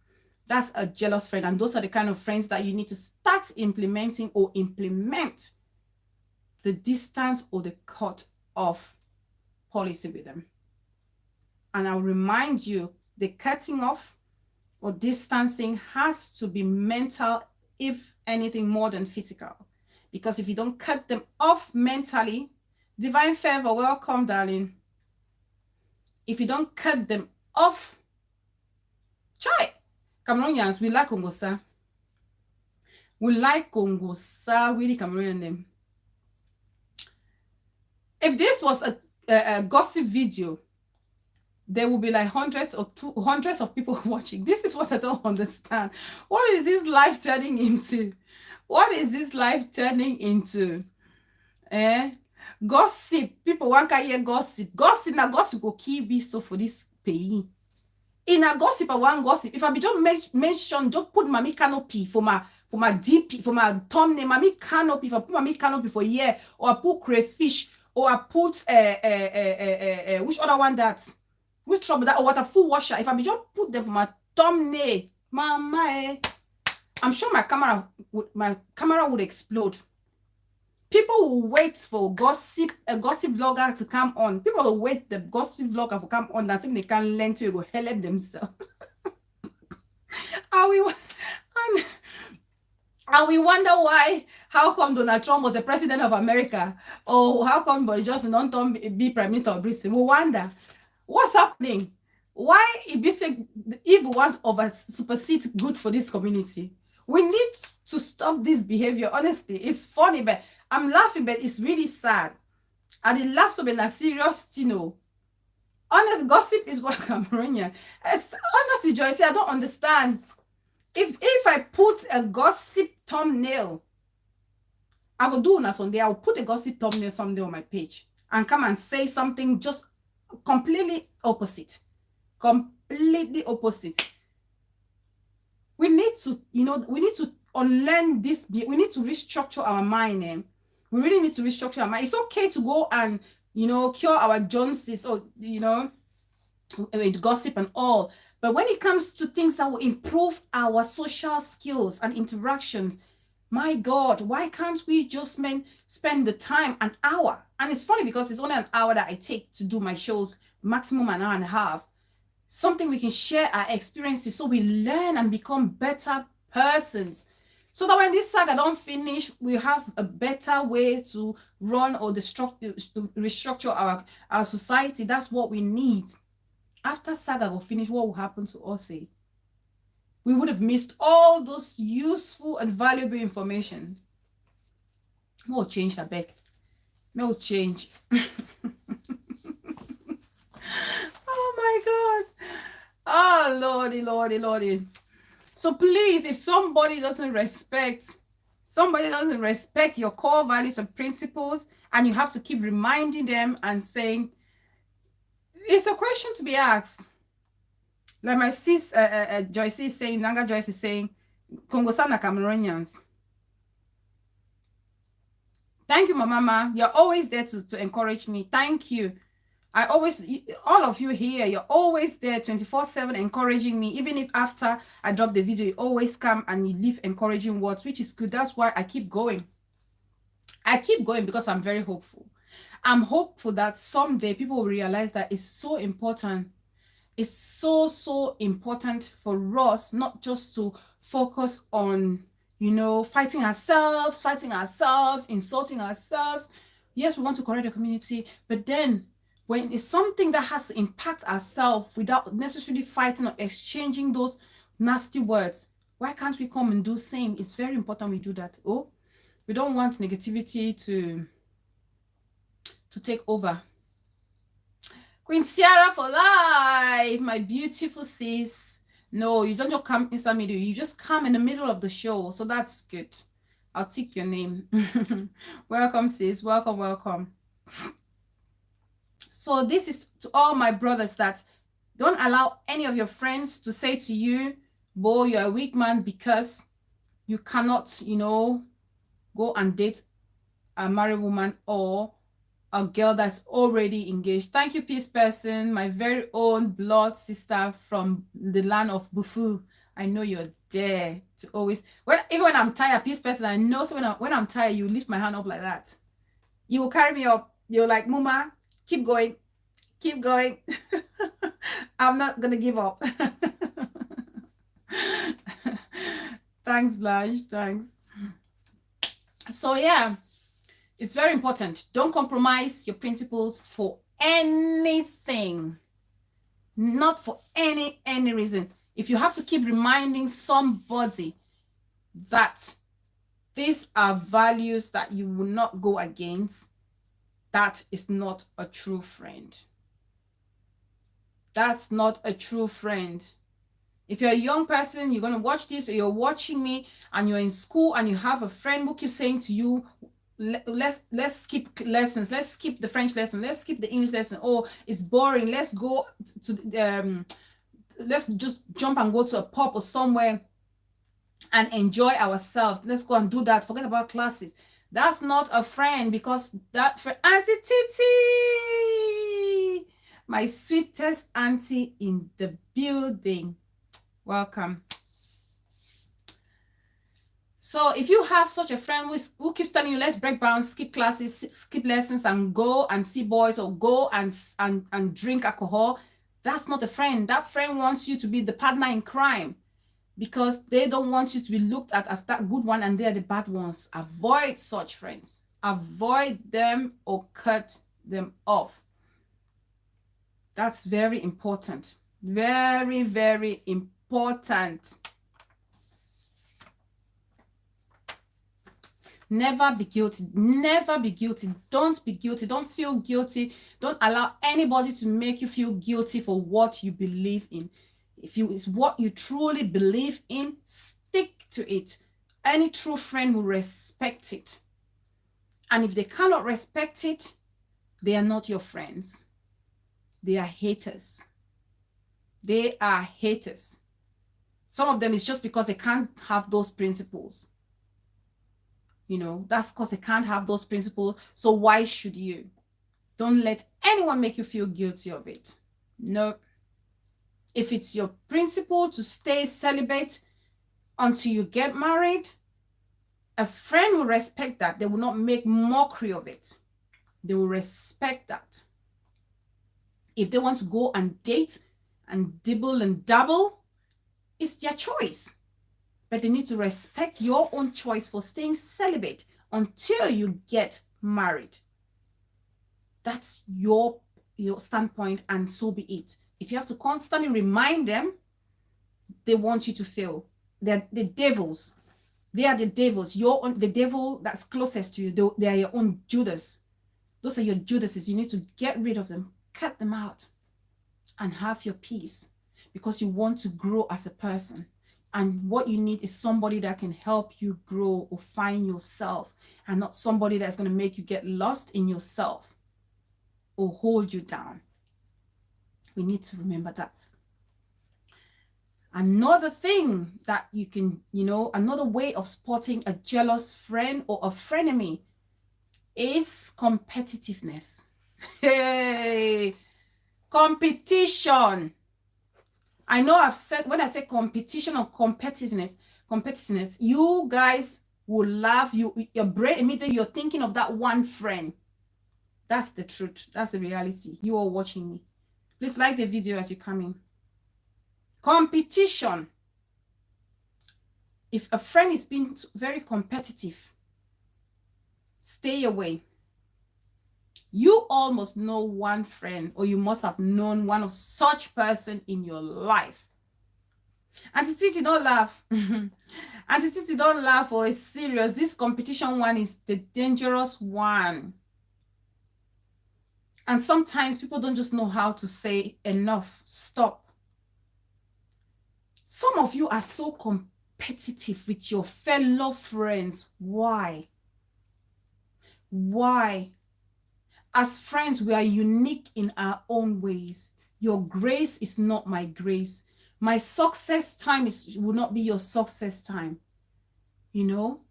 That's a jealous friend, and those are the kind of friends that you need to start implementing or implement the distance or the cut off policy with them. And I'll remind you, the cutting off or distancing has to be mental if anything, more than physical. Because if you don't cut them off mentally, divine favor, welcome, darling. If you don't cut them off, try. Cameroonians, we like Congosa. We like Congosa, really Cameroonian name. If this was a gossip video, there will be like hundreds of people watching. This is what I don't understand. What is this life turning into? What is this life turning into? Gossip. People want to hear gossip. Gossip na gossip go kill be so for this pays. In a gossip, I want gossip. If I be just mention, just put my canopy for my DP, for my thumbnail, my canopy, if I put my canopy for a year, or I put crayfish, or I put which other one that? Which trouble that, or what a full washer? If I be just put them for my thumbnail, mama, I'm sure my camera would explode. People will wait for a gossip vlogger to come on. People will wait the gossip vlogger to come on. That's if they can learn to go help themselves. And we wonder why, how come Donald Trump was the president of America? Or how come Boris Johnson don't be prime minister of Britain? We wonder, what's happening? Why the evil ones over supersede good for this community? We need to stop this behavior. Honestly, it's funny, but I'm laughing, but it's really sad. And it laughs so a serious, you know. Honest gossip is what Cameroonian. Honestly, Joyce, I don't understand. If I put a gossip thumbnail, I will do on a Sunday. I will put a gossip thumbnail someday on my page and come and say something just completely opposite. Completely opposite. We need to, you know, we need to unlearn this. We need to restructure our mind. We really need to restructure our mind. It's okay to go and, you know, cure our Joneses or, you know, with gossip and all. But when it comes to things that will improve our social skills and interactions, my God, why can't we just spend the time, an hour? And it's funny because it's only an hour that I take to do my shows, maximum an hour and a half. Something we can share our experiences so we learn and become better persons. So that when this saga don't finish, we have a better way to run or restructure our society. That's what we need. After saga will finish, what will happen to us? We would have missed all those useful and valuable information. We'll change that back. We'll change. Oh my God. Oh, Lordy. So please, if somebody doesn't respect your core values and principles, and you have to keep reminding them and saying, it's a question to be asked. Like my sis, Joyce is saying, Nanga Joyce is saying, Congosana Cameroonians. Thank you, Mama. You're always there to encourage me. Thank you. I always, all of you here, you're always there 24/7 encouraging me. Even if after I drop the video, you always come and you leave encouraging words, which is good. That's why I keep going. I keep going because I'm very hopeful. I'm hopeful that someday people will realize that it's so important. It's so important for us not just to focus on, you know, fighting ourselves, insulting ourselves. Yes, we want to correct the community, but then when it's something that has to impact ourselves without necessarily fighting or exchanging those nasty words, why can't we come and do same? It's very important we do that. Oh, we don't want negativity to take over. Queen Sierra for life, my beautiful sis. No, you don't just come inside middle, you just come in the middle of the show. So that's good. I'll take your name. Welcome, sis. Welcome. So this is to all my brothers that don't allow any of your friends to say to you, boy, you're a weak man because you cannot, you know, go and date a married woman or a girl that's already engaged. Thank you, peace person, my very own blood sister from the land of Bufu. I know you're there to always, even when I'm tired, peace person, I know so when I'm tired, you lift my hand up like that. You will carry me up. You're like, Mama, keep going. I'm not gonna give up. Thanks, Blanche. Thanks. So yeah, it's very important. Don't compromise your principles for anything. Not for any reason. If you have to keep reminding somebody that these are values that you will not go against, that is not a true friend. That's not a true friend. If you're a young person, you're going to watch this, or you're watching me and you're in school and you have a friend who keeps saying to you, let's skip lessons, let's skip the French lesson, let's skip the English lesson, oh, it's boring, let's go to let's just jump and go to a pub or somewhere and enjoy ourselves, let's go and do that, forget about classes. That's not a friend, because that friend, Auntie Titi, my sweetest auntie in the building, welcome. So if you have such a friend who keeps telling you, let's break bounds, skip classes, skip lessons, and go and see boys, or go and drink alcohol, that's not a friend. That friend wants you to be the partner in crime, because they don't want you to be looked at as that good one and they're the bad ones. Avoid such friends. Avoid them or cut them off. That's very important. Very, very important. Never be guilty. Never be guilty. Don't be guilty. Don't feel guilty. Don't allow anybody to make you feel guilty for what you believe in. If it's what you truly believe in, stick to it. Any true friend will respect it. And if they cannot respect it, they are not your friends. They are haters. They are haters. Some of them is just because they can't have those principles. You know, that's because they can't have those principles. So why should you? Don't let anyone make you feel guilty of it. No. If it's your principle to stay celibate until you get married, a friend will respect that. They will not make mockery of it. They will respect that. If they want to go and date and dibble and dabble, it's their choice. But they need to respect your own choice for staying celibate until you get married. That's your standpoint, and so be it. If you have to constantly remind them, they want you to fail. They're the devils. They are the devils. The devil that's closest to you. They are your own Judas. Those are your Judases. You need to get rid of them. Cut them out and have your peace, because you want to grow as a person. And what you need is somebody that can help you grow or find yourself, and not somebody that's going to make you get lost in yourself or hold you down. We need to remember that. Another thing that you can, another way of spotting a jealous friend or a frenemy is competitiveness. Hey, competition. I know I've said, when I say competition or competitiveness, you guys will laugh. Your brain immediately, you're thinking of that one friend. That's the truth. That's the reality. You are watching me. Please like the video as you come in. Competition. If a friend is being very competitive, stay away. You almost know one friend, or you must have known one of such person in your life. Auntie Titi, don't laugh. Auntie Titi, don't laugh, or it's serious. This competition one is the dangerous one. And sometimes people don't just know how to say enough, stop. Some of you are so competitive with your fellow friends. Why? Why? As friends, we are unique in our own ways. Your grace is not my grace. My success time will not be your success time. You know,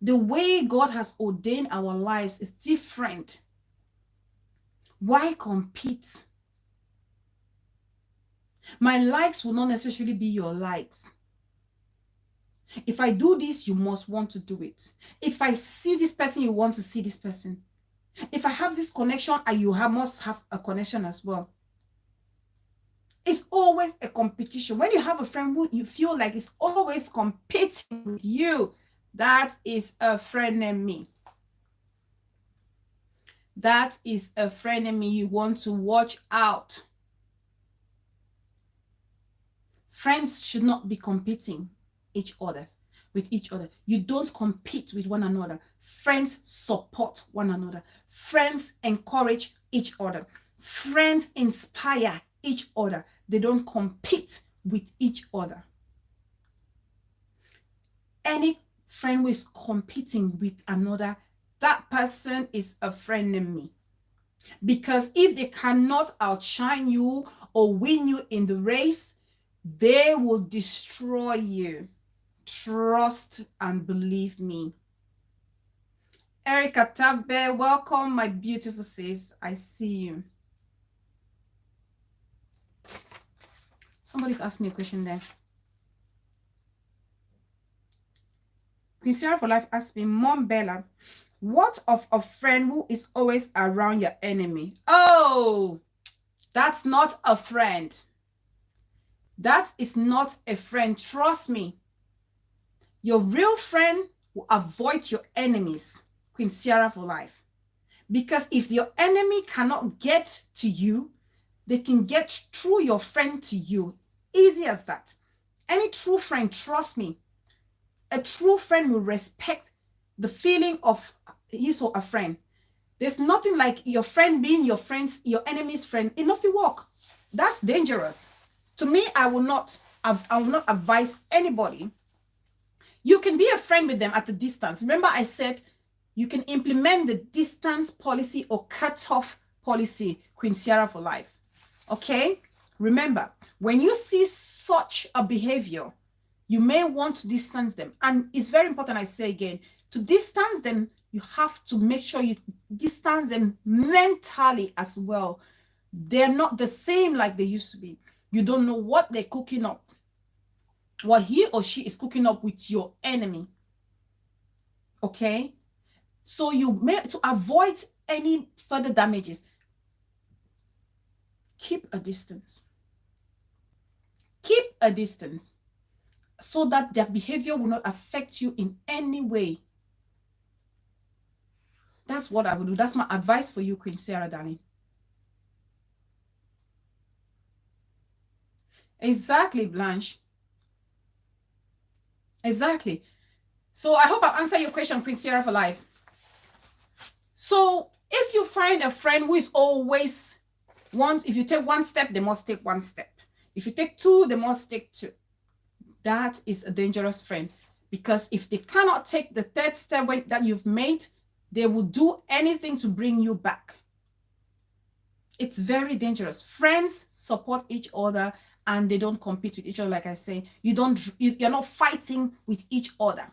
the way God has ordained our lives is different. Why compete? My likes will not necessarily be your likes. If I do this, you must want to do it. If I see this person, you want to see this person. If I have this connection, you must have a connection as well. It's always a competition. When you have a friend who you feel like is always competing with you, that is a frenemy. That is a frenemy. You want to watch out. Friends should not be competing with each other. You don't compete with one another. Friends support one another. Friends encourage each other. Friends inspire each other. They don't compete with each other. Any friend who is competing with another, that person is a frenemy. Because if they cannot outshine you or win you in the race, they will destroy you. Trust and believe me. Erica Tabbe, welcome, my beautiful sis. I see you. Somebody's asked me a question there. Queen Sarah for Life asked me, Mom Bella, what of a friend who is always around your enemy? Oh, that's not a friend. That is not a friend. Trust me. Your real friend will avoid your enemies. Queen Sarah for Life. Because if your enemy cannot get to you, they can get through your friend to you. Easy as that. Any true friend, trust me, a true friend will respect the feeling of his or a friend. There's nothing like your friend being your enemy's friend. Enough to work. That's dangerous. To me, I will not advise anybody. You can be a friend with them at a distance. Remember, I said you can implement the distance policy or cutoff policy, Queen Sarah for Life. Okay? Remember, when you see such a behavior, you may want to distance them. And it's very important, I say again, to distance them, you have to make sure you distance them mentally as well. They're not the same like they used to be. You don't know what they're cooking up, what he or she is cooking up with your enemy. Okay? So you may, to avoid any further damages, keep a distance. Keep a distance so that their behavior will not affect you in any way. That's what I would do. That's my advice for you, Queen Sarah, darling. Exactly, Blanche. Exactly. So I hope I've answered your question, Queen Sarah for Life. So if you find a friend who is always if you take one step, they must take one step. If you take two, they must take two. That is a dangerous friend, because if they cannot take the third step that you've made, they will do anything to bring you back. It's very dangerous. Friends support each other and they don't compete with each other. Like I say, you're not fighting with each other.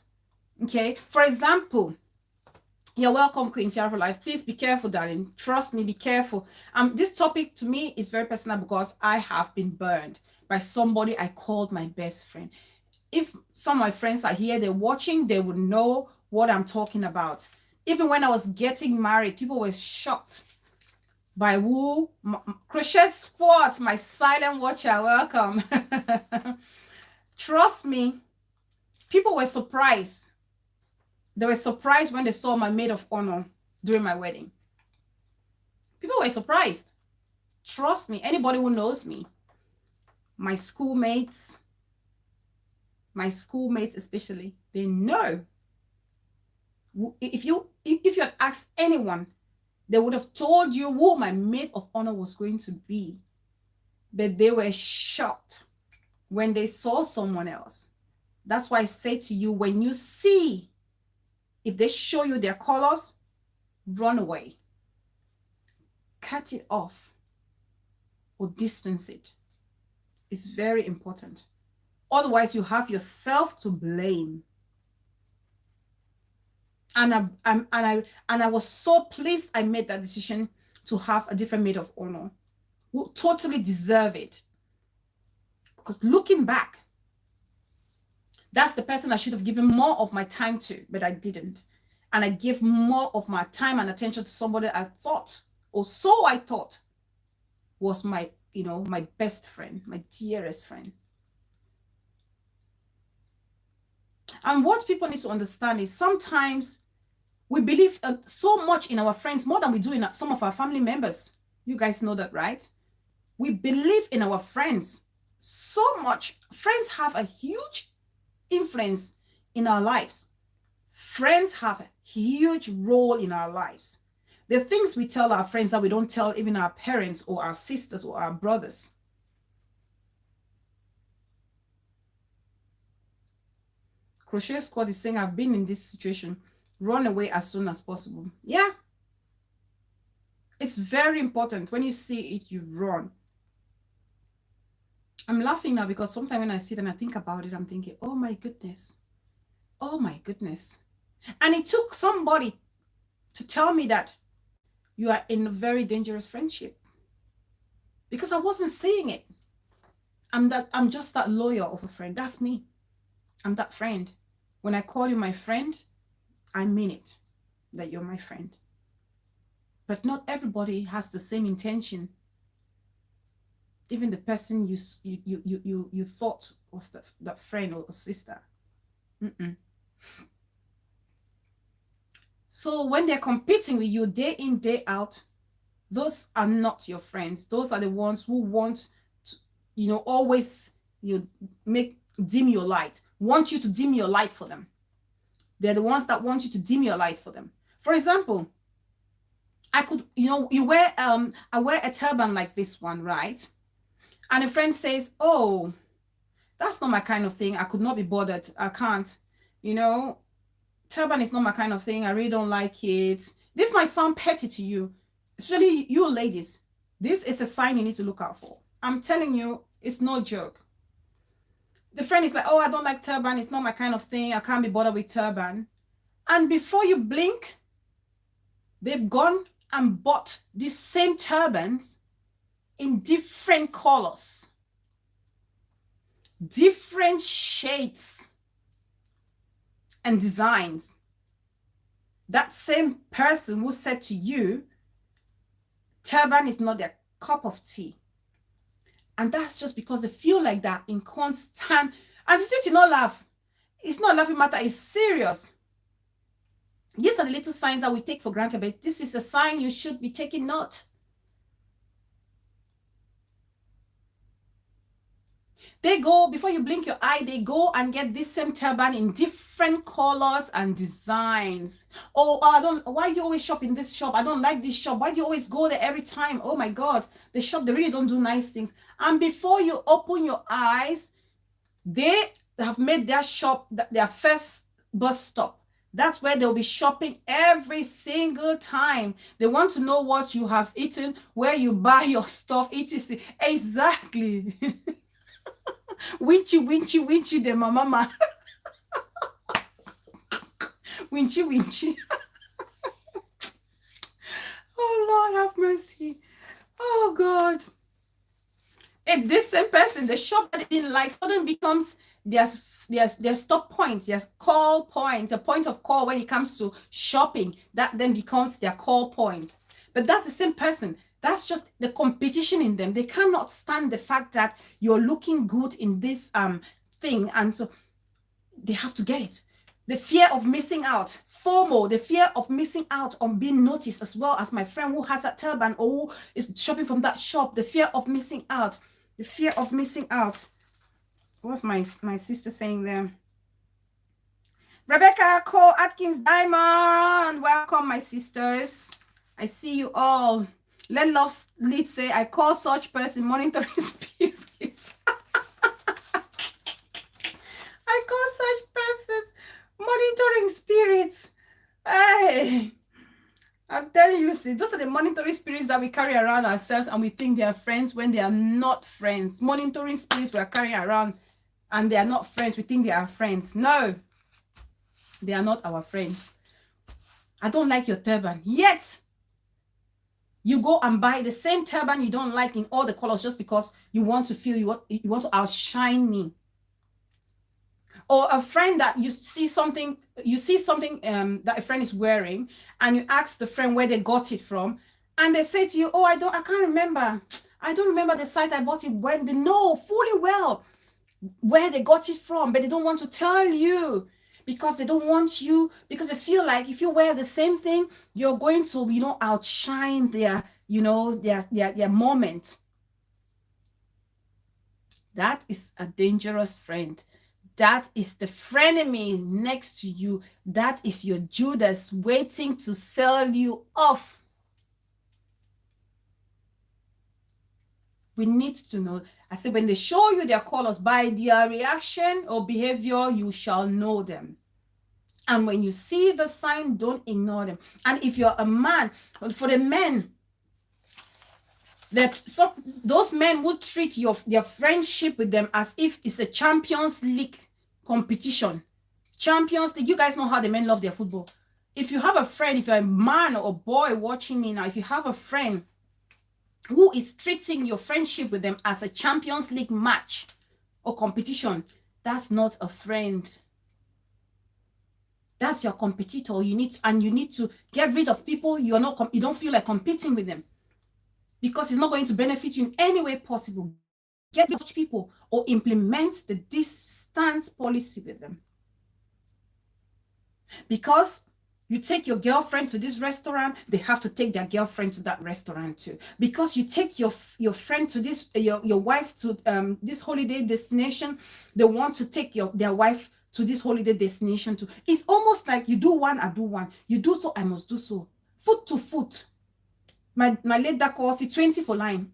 Okay. For example, you're welcome, Queen Sarah for Life. Please be careful, darling. Trust me, be careful. This topic to me is very personal because I have been burned by somebody I called my best friend. If some of my friends are here, they're watching, they would know what I'm talking about. Even when I was getting married, people were shocked by who? Crochet Sport, my silent watcher, welcome. Trust me, people were surprised. They were surprised when they saw my maid of honor during my wedding. People were surprised. Trust me, anybody who knows me, my schoolmates especially, they know. If you had asked anyone, they would have told you who my maid of honor was going to be. But they were shocked when they saw someone else. That's why I say to you, when you see, if they show you their colors, run away. Cut it off or distance it. It's very important. Otherwise, you have yourself to blame. And I was so pleased I made that decision to have a different maid of honor who totally deserve it. Because looking back, that's the person I should have given more of my time to, but I didn't. And I gave more of my time and attention to somebody I thought, or so I thought, was my you know, my best friend, my dearest friend. And what people need to understand is sometimes we believe so much in our friends more than we do in some of our family members. You guys know that, right? We believe in our friends so much. Friends have a huge influence in our lives. Friends have a huge role in our lives. The things we tell our friends that we don't tell even our parents or our sisters or our brothers. Crochet Squad is saying, I've been in this situation. Run away as soon as possible. Yeah. It's very important. When you see it, you run. I'm laughing now because sometimes when I sit and I think about it, I'm thinking, oh my goodness. Oh my goodness. And it took somebody to tell me that you are in a very dangerous friendship. Because I wasn't seeing it. I'm just that loyal of a friend. That's me. I'm that friend. When I call you my friend, I mean it, that you're my friend. But not everybody has the same intention. Even the person you thought was that friend or sister. So when they're competing with you day in, day out, those are not your friends. Those are the ones who want to, you know, always dim your light, want you to dim your light for them. They're the ones that want you to dim your light for them. For example, I could, you know, I wear a turban like this one, right? And a friend says, oh, that's not my kind of thing. I could not be bothered. I can't, you know, turban is not my kind of thing. I really don't like it. This might sound petty to you, especially you ladies. This is a sign you need to look out for. I'm telling you, it's no joke. The friend is like, oh, I don't like turban. It's not my kind of thing. I can't be bothered with turban. And before you blink, they've gone and bought these same turbans in different colors, different shades and designs. That same person who said to you, turban is not their cup of tea. And that's just because they feel like that in constant. And it's just, you not laugh. It's not a laughing matter. It's serious. These are the little signs that we take for granted, but this is a sign you should be taking note. They go, before you blink your eye, they go and get this same turban in different colors and designs. Oh, why do you always shop in this shop? I don't like this shop. Why do you always go there every time? Oh my God, the shop, they really don't do nice things. And before you open your eyes, they have made their shop their first bus stop. That's where they'll be shopping every single time. They want to know what you have eaten, where you buy your stuff, etc. Exactly. Winchy, the mama. Winchy. Oh, Lord have mercy. Oh, God. If this same person, the shop that they didn't like, suddenly becomes their stop point, their call point, a point of call when it comes to shopping, that then becomes their call point. But that's the same person. That's just the competition in them. They cannot stand the fact that you're looking good in this thing. And so they have to get it. The fear of missing out, FOMO, the fear of missing out on being noticed, as well as my friend who has that turban or who is shopping from that shop, the fear of missing out, the fear of missing out. What's my sister saying there? Rebecca Cole Atkins Diamond, welcome my sisters. I see you all. Let love lead say, I call such person monitoring spirits. I call such persons monitoring spirits. Hey, I'm telling you, see, those are the monitoring spirits that we carry around ourselves and we think they are friends when they are not friends. Monitoring spirits we are carrying around and they are not friends. We think they are friends. No, they are not our friends. I don't like your turban. Yet, you go and buy the same turban you don't like in all the colors just because you want to feel you want to outshine me. Or a friend that you see something that a friend is wearing and you ask the friend where they got it from and they say to you, oh, I can't remember. I don't remember the site I bought it when. They know fully well where they got it from, but they don't want to tell you because they don't want you, because they feel like if you wear the same thing, you're going to, outshine their, their moment. That is a dangerous friend. That is the frenemy next to you. That is your Judas waiting to sell you off. We need to know. I said, when they show you their colors, by their reaction or behavior, you shall know them. And when you see the sign, don't ignore them. And if you're a man, for the men, those men would treat their friendship with them as if it's a Champions League competition. Champions League, you guys know how the men love their football. If you have a friend, if you're a man or a boy watching me now, if you have a friend who is treating your friendship with them as a Champions League match or competition, that's not a friend. That's your competitor. You need to get rid of people you don't feel like competing with them, because it's not going to benefit you in any way possible. Get rid of people or implement the distance policy with them. Because you take your girlfriend to this restaurant, they have to take their girlfriend to that restaurant too. Because you take your friend to this, your wife to this holiday destination, they want to take their wife to this holiday destination too. It's almost like you do one, I do one. You do so, I must do so. Foot to foot. My late dad calls it 20 for line.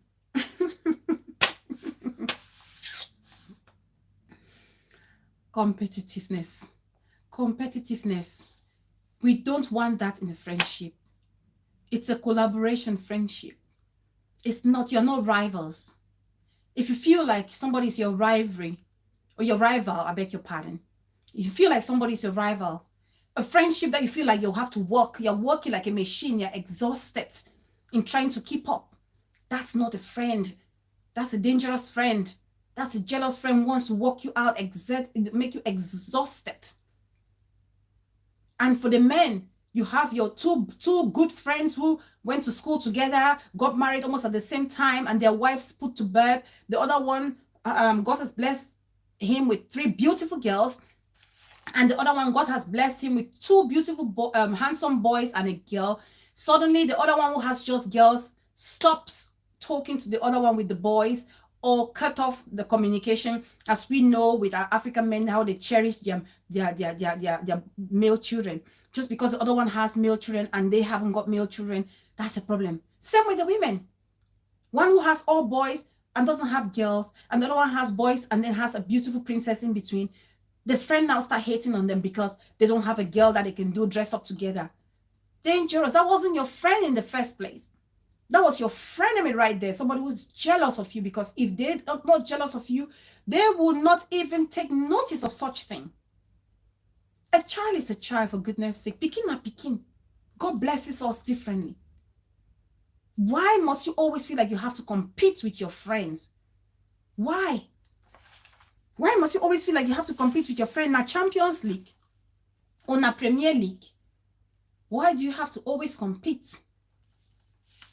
Competitiveness. We don't want that in a friendship. It's a collaboration friendship. It's not, you're not rivals. If you feel like somebody's your rivalry, or your rival, I beg your pardon. If you feel like somebody's your rival, a friendship that you feel like you'll have to work, you're working like a machine, you're exhausted in trying to keep up. That's not a friend. That's a dangerous friend. That's a jealous friend who wants to work you out, make you exhausted. And for the men, you have your two good friends who went to school together, got married almost at the same time, and their wives put to bed. The other one, God has blessed him with 3 beautiful girls. And the other one, God has blessed him with 2 beautiful, handsome boys and a girl. Suddenly, the other one who has just girls stops talking to the other one with the boys, or cut off the communication. As we know with our African men, how they cherish their male children. Just because the other one has male children and they haven't got male children, that's a problem. Same with the women. One who has all boys and doesn't have girls, and the other one has boys and then has a beautiful princess in between. The friend now start hating on them because they don't have a girl that they can dress up together. Dangerous. That wasn't your friend in the first place. That was your frenemy right there. Somebody who's jealous of you, because if they're not jealous of you, they will not even take notice of such thing. A child is a child, for goodness sake. Pikin na pikin. God blesses us differently. Why must you always feel like you have to compete with your friends? Why? Why must you always feel like you have to compete with your friend na Champions League or na Premier League? Why do you have to always compete?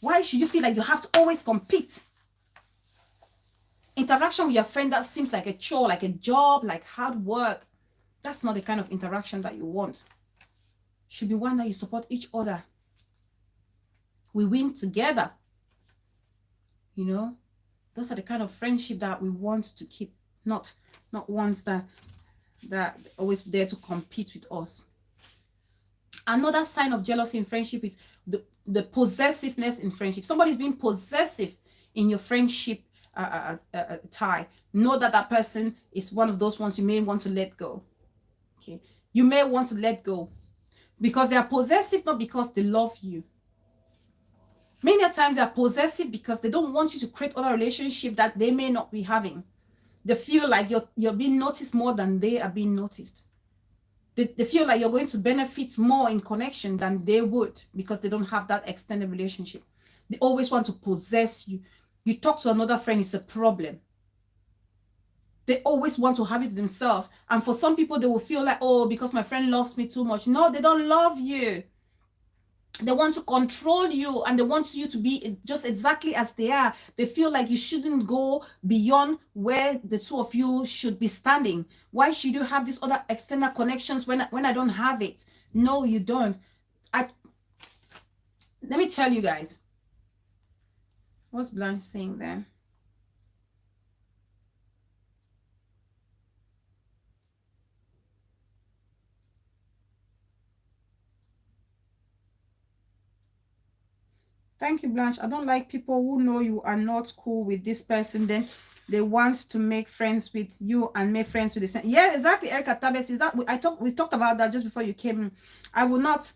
Why should you feel like you have to always compete? Interaction with your friend that seems like a chore, like a job, like hard work, that's not the kind of interaction that you want. Should be one that you support each other. We win together. You know, those are the kind of friendship that we want to keep, not ones that always there to compete with us. Another sign of jealousy in friendship is the possessiveness in friendship. Somebody's being possessive in your friendship tie. Know that person is one of those ones you may want to let go. Okay, you may want to let go because they are possessive, not because they love you. Many times they are possessive because they don't want you to create other relationship that they may not be having. They feel like you're being noticed more than they are being noticed. They feel like you're going to benefit more in connection than they would because they don't have that extended relationship. They always want to possess you. You talk to another friend, it's a problem. They always want to have it themselves. And for some people, they will feel like, oh, because my friend loves me too much. No, they don't love you. They want to control you, and they want you to be just exactly as they are. They feel like you shouldn't go beyond where the two of you should be standing. Why should you have these other external connections when I don't have it? No, you don't. Let me tell you guys. What's Blanche saying there? Thank you, Blanche. I don't like people who know you are not cool with this person, then they want to make friends with you and make friends with the same. Yeah, exactly, Erica Tabes. Is that we talked about that just before you came. I will not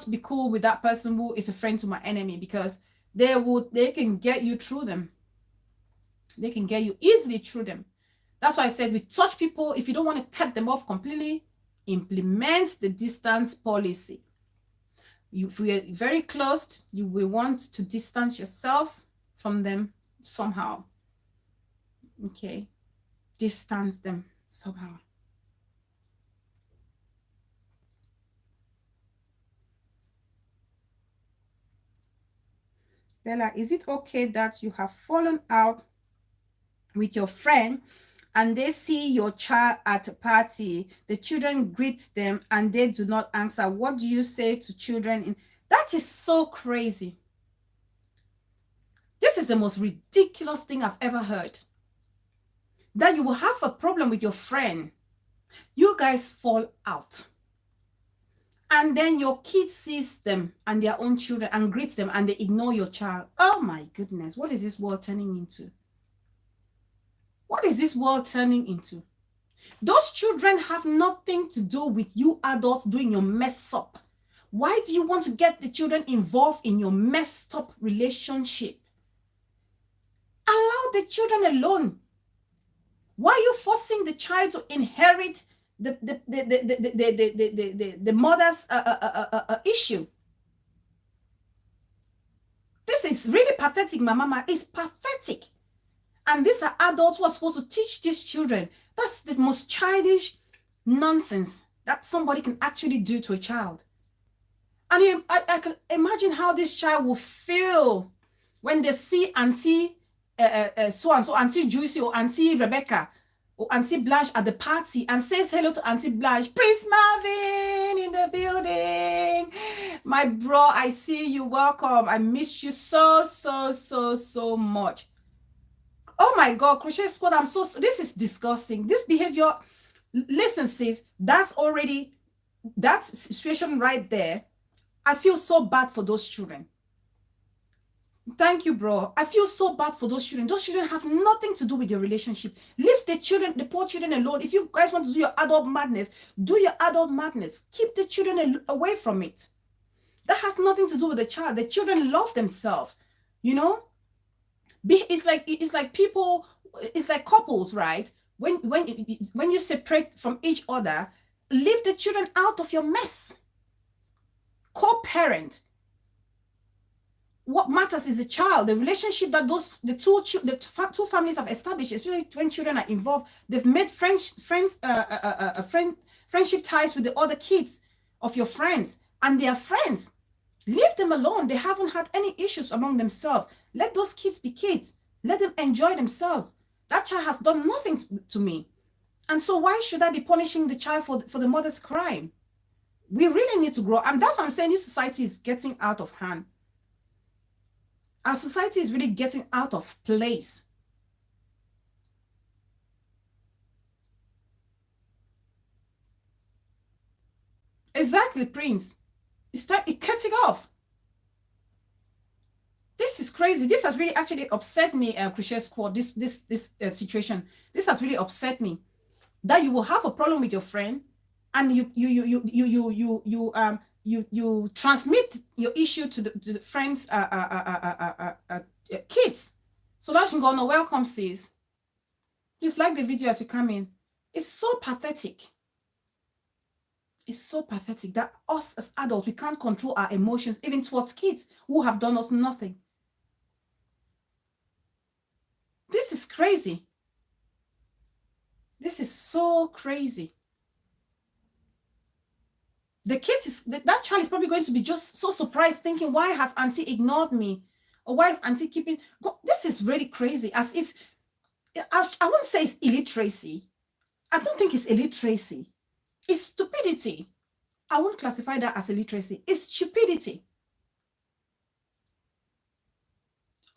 be cool with that person who is a friend to my enemy, because they can get you through them. They can get you easily through them. That's why I said with such people, if you don't want to cut them off completely, implement the distance policy. If we are very close, you will want to distance yourself from them somehow. Okay, distance them somehow. Bella, is it okay that you have fallen out with your friend and they see your child at a party? The children greet them and they do not answer. What do you say to children? That is so crazy. This is the most ridiculous thing I've ever heard. That you will have a problem with your friend. You guys fall out. And then your kid sees them and their own children and greets them and they ignore your child. Oh my goodness, what is this world turning into? What is this world turning into? Those children have nothing to do with you adults doing your mess up. Why do you want to get the children involved in your messed up relationship? Allow the children alone. Why are you forcing the child to inherit the mother's issue? This is really pathetic, my mama. It's pathetic. And these are adults who are supposed to teach these children. That's the most childish nonsense that somebody can actually do to a child. And I can imagine how this child will feel when they see Auntie so-and-so, Auntie Juicy or Auntie Rebecca or Auntie Blanche at the party and says hello to Auntie Blanche. Prince Marvin in the building. My bro, I see you. Welcome. I missed you so much. Oh my God, Crochet Squad, this is disgusting. This behavior, listen, sis, that's already, that situation right there. I feel so bad for those children. Thank you, bro. I feel so bad for those children. Those children have nothing to do with your relationship. Leave the children, the poor children alone. If you guys want to do your adult madness, do your adult madness. Keep the children away from it. That has nothing to do with the child. The children love themselves, you know? It's like people, it's like couples, right? When you separate from each other, leave the children out of your mess. Co-parent. What matters is the child, the relationship that the two families have established, especially when children are involved. They've made friendship ties with the other kids of your friends, and they are friends. Leave them alone. They haven't had any issues among themselves. Let those kids be kids. Let them enjoy themselves. That child has done nothing to me. And so why should I be punishing the child for the mother's crime? We really need to grow. And that's what I'm saying. This society is getting out of hand. Our society is really getting out of place. Exactly, Prince. It's time it cut it off. This is crazy. This has really actually upset me, Crochet Squad. This situation. This has really upset me. That you will have a problem with your friend, and you transmit your issue to the friends' kids. So that's gonna welcome, sis. Please like the video as you come in. It's so pathetic. It's so pathetic that us as adults, we can't control our emotions even towards kids who have done us nothing. This is crazy. This is so crazy. The kid is, that child is probably going to be just so surprised, thinking, why has auntie ignored me? Or why is auntie keeping, this is really crazy. As if, I won't say it's illiteracy. I don't think it's illiteracy. It's stupidity. I won't classify that as illiteracy. It's stupidity.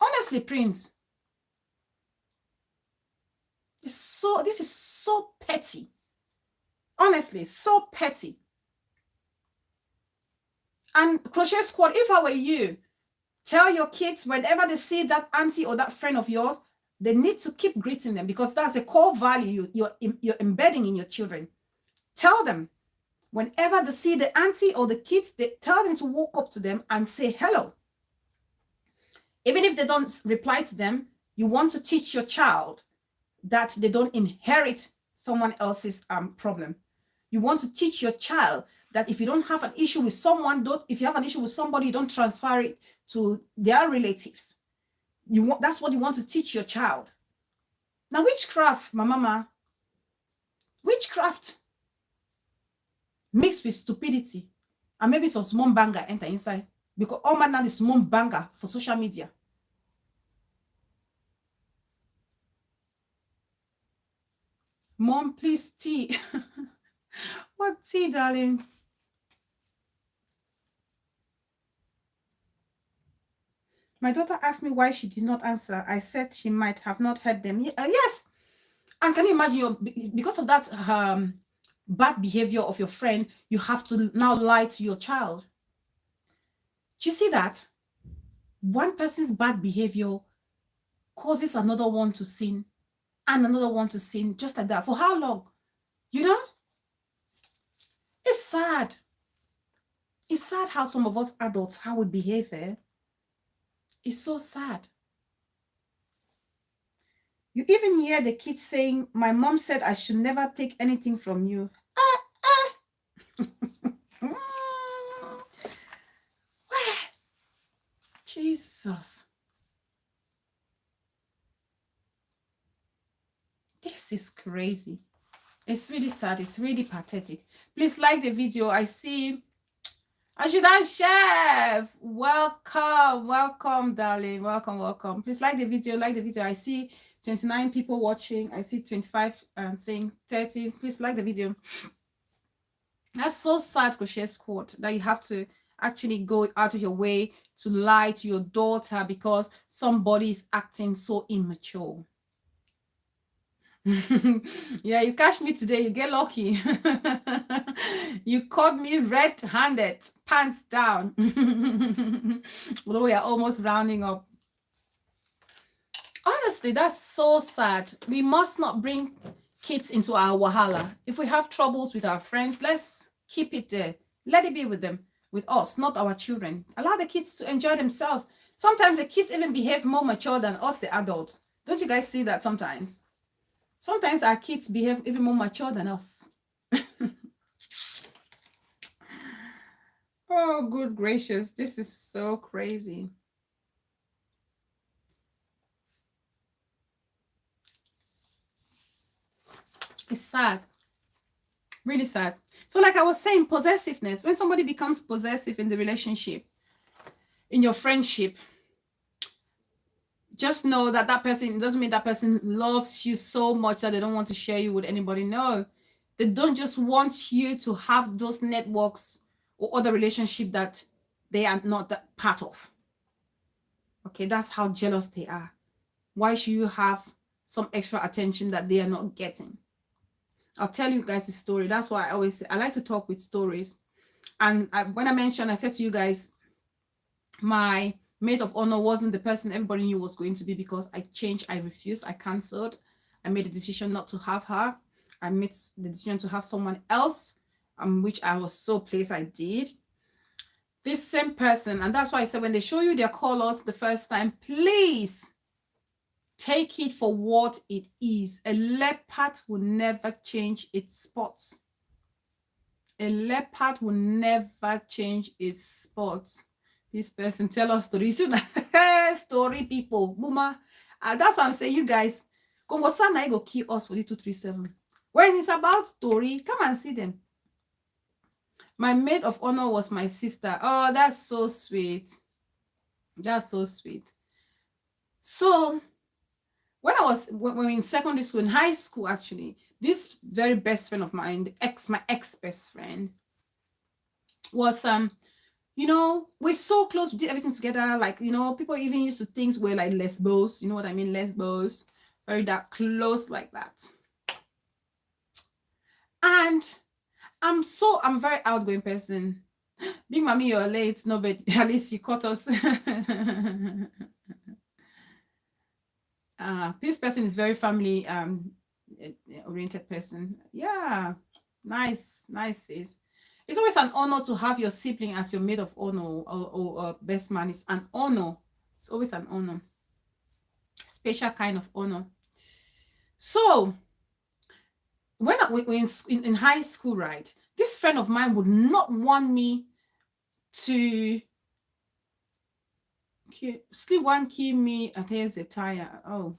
Honestly, Prince, this is so petty. Honestly, so petty. And Crochet Squad, if I were you, tell your kids whenever they see that auntie or that friend of yours, they need to keep greeting them, because that's a core value you're embedding in your children. Tell them, whenever they see the auntie or the kids, they tell them to walk up to them and say hello. Even if they don't reply to them, you want to teach your child that they don't inherit someone else's problem. You want to teach your child that if you don't have an issue with someone, if you have an issue with somebody, you don't transfer it to their relatives. That's what you want to teach your child. Now, witchcraft, my mama, witchcraft mixed with stupidity, and maybe some small banger enter inside, because all man now is small banger for social media. Mom, please, tea. What tea, darling? My daughter asked me why she did not answer. I said she might have not heard them. Yes. And can you imagine, because of that bad behavior of your friend, you have to now lie to your child. Do you see that? One person's bad behavior causes another one to sin, and another one to sin, just like that. For how long? You know? It's sad. It's sad how some of us adults, how we behave. It's so sad. You even hear the kids saying, my mom said I should never take anything from you. Jesus. This is crazy. It's really sad. It's really pathetic. Please like the video. I see Ajudan Chef. Welcome, darling. Welcome. Please like the video. I see 29 people watching. I see 25 30. Please like the video. That's so sad, Crochet Squad, that you have to actually go out of your way to lie to your daughter because somebody is acting so immature. Yeah, you catch me today, you get lucky. You caught me red-handed, pants down. Although we are almost rounding up. Honestly, that's so sad. We must not bring kids into our wahala. If we have troubles with our friends, let's keep it there. Let it be with them, with us, not our children. Allow the kids to enjoy themselves. Sometimes the kids even behave more mature than us, the adults. Don't you guys see that sometimes? Sometimes our kids behave even more mature than us. Oh, good gracious. This is so crazy. It's sad. Really sad. So like I was saying, possessiveness. When somebody becomes possessive in the relationship, in your friendship, just know that that person, doesn't mean that person loves you so much that they don't want to share you with anybody. No, they don't just want you to have those networks or other relationship that they are not that part of. Okay, that's how jealous they are. Why should you have some extra attention that they are not getting? I'll tell you guys a story. That's why I always say I like to talk with stories. And when I said to you guys, my maid of honor wasn't the person everybody knew was going to be, because I changed, I refused, I canceled. I made a decision not to have her. I made the decision to have someone else, which I was so pleased I did. This same person, and that's why I said when they show you their colors the first time, please take it for what it is. A leopard will never change its spots. A leopard will never change its spots. This person tell us stories. Story people. Boomer. That's what I'm saying, you guys. Congo Sana go kill us for the 237. When it's about story, come and see them. My maid of honor was my sister. Oh, that's so sweet. That's so sweet. So when I was when we were in secondary school, in high school, actually, this very best friend of mine, my ex best friend, was you know, we're so close, we did everything together. Like, you know, people even used to think we're like lesbos, you know what I mean? Lesbos, very that close like that. And I'm a very outgoing person. Big mommy, you're late. No, but at least you caught us. This person is very family oriented person. Yeah, nice. It's always an honor to have your sibling as your maid of honor or best man. It's an honor. It's always an honor. Special kind of honor. So when we in high school, right, this friend of mine would not want me to sleep one key me. There's a tire. Oh,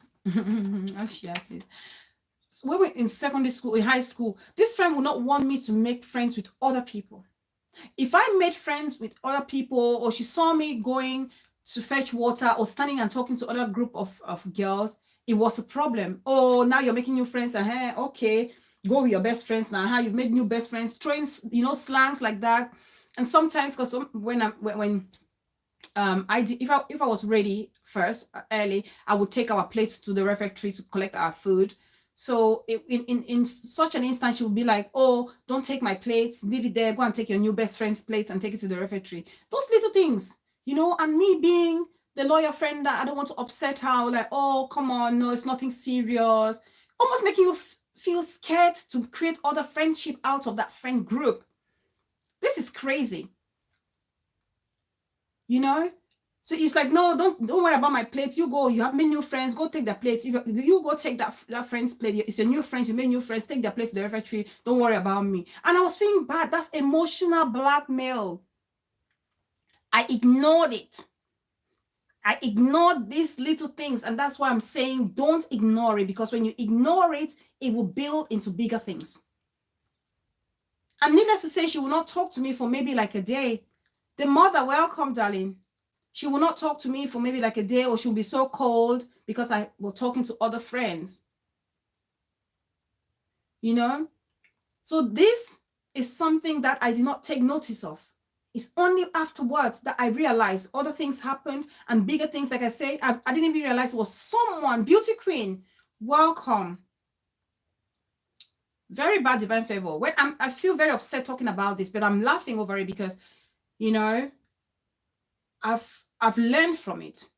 as she has this. So when we're in secondary school, in high school, this friend would not want me to make friends with other people. If I made friends with other people, or she saw me going to fetch water or standing and talking to other group of girls, it was a problem. Oh, now you're making new friends. Hey, okay, go with your best friends now. You've made new best friends. Throwing, you know, slangs like that. And sometimes, because when if I was ready first early, I would take our plates to the refectory to collect our food. So in such an instance, she would be like, oh, don't take my plates, leave it there, go and take your new best friend's plates and take it to the refectory. Those little things, you know, and me being the lawyer friend that I don't want to upset her, like, oh, come on, no, it's nothing serious. Almost making you feel scared to create other friendship out of that friend group. This is crazy. You know? So it's like, no, don't worry about my plate. You go, you have made new friends, go take their plates. You go take that friend's plate. It's your new friends, you made new friends, take their plates to the refectory. Don't worry about me. And I was feeling bad. That's emotional blackmail. I ignored it. I ignored these little things. And that's why I'm saying don't ignore it, because when you ignore it, it will build into bigger things. And needless to say, she will not talk to me for maybe like a day. The mother, welcome, darling. She will not talk to me for maybe like a day, or she'll be so cold because I was talking to other friends. You know? So this is something that I did not take notice of. It's only afterwards that I realized other things happened and bigger things. Like I say, I didn't even realize it was someone, beauty queen. Welcome. Very bad divine favor. When I feel very upset talking about this, but I'm laughing over it because, you know, I've learned from it.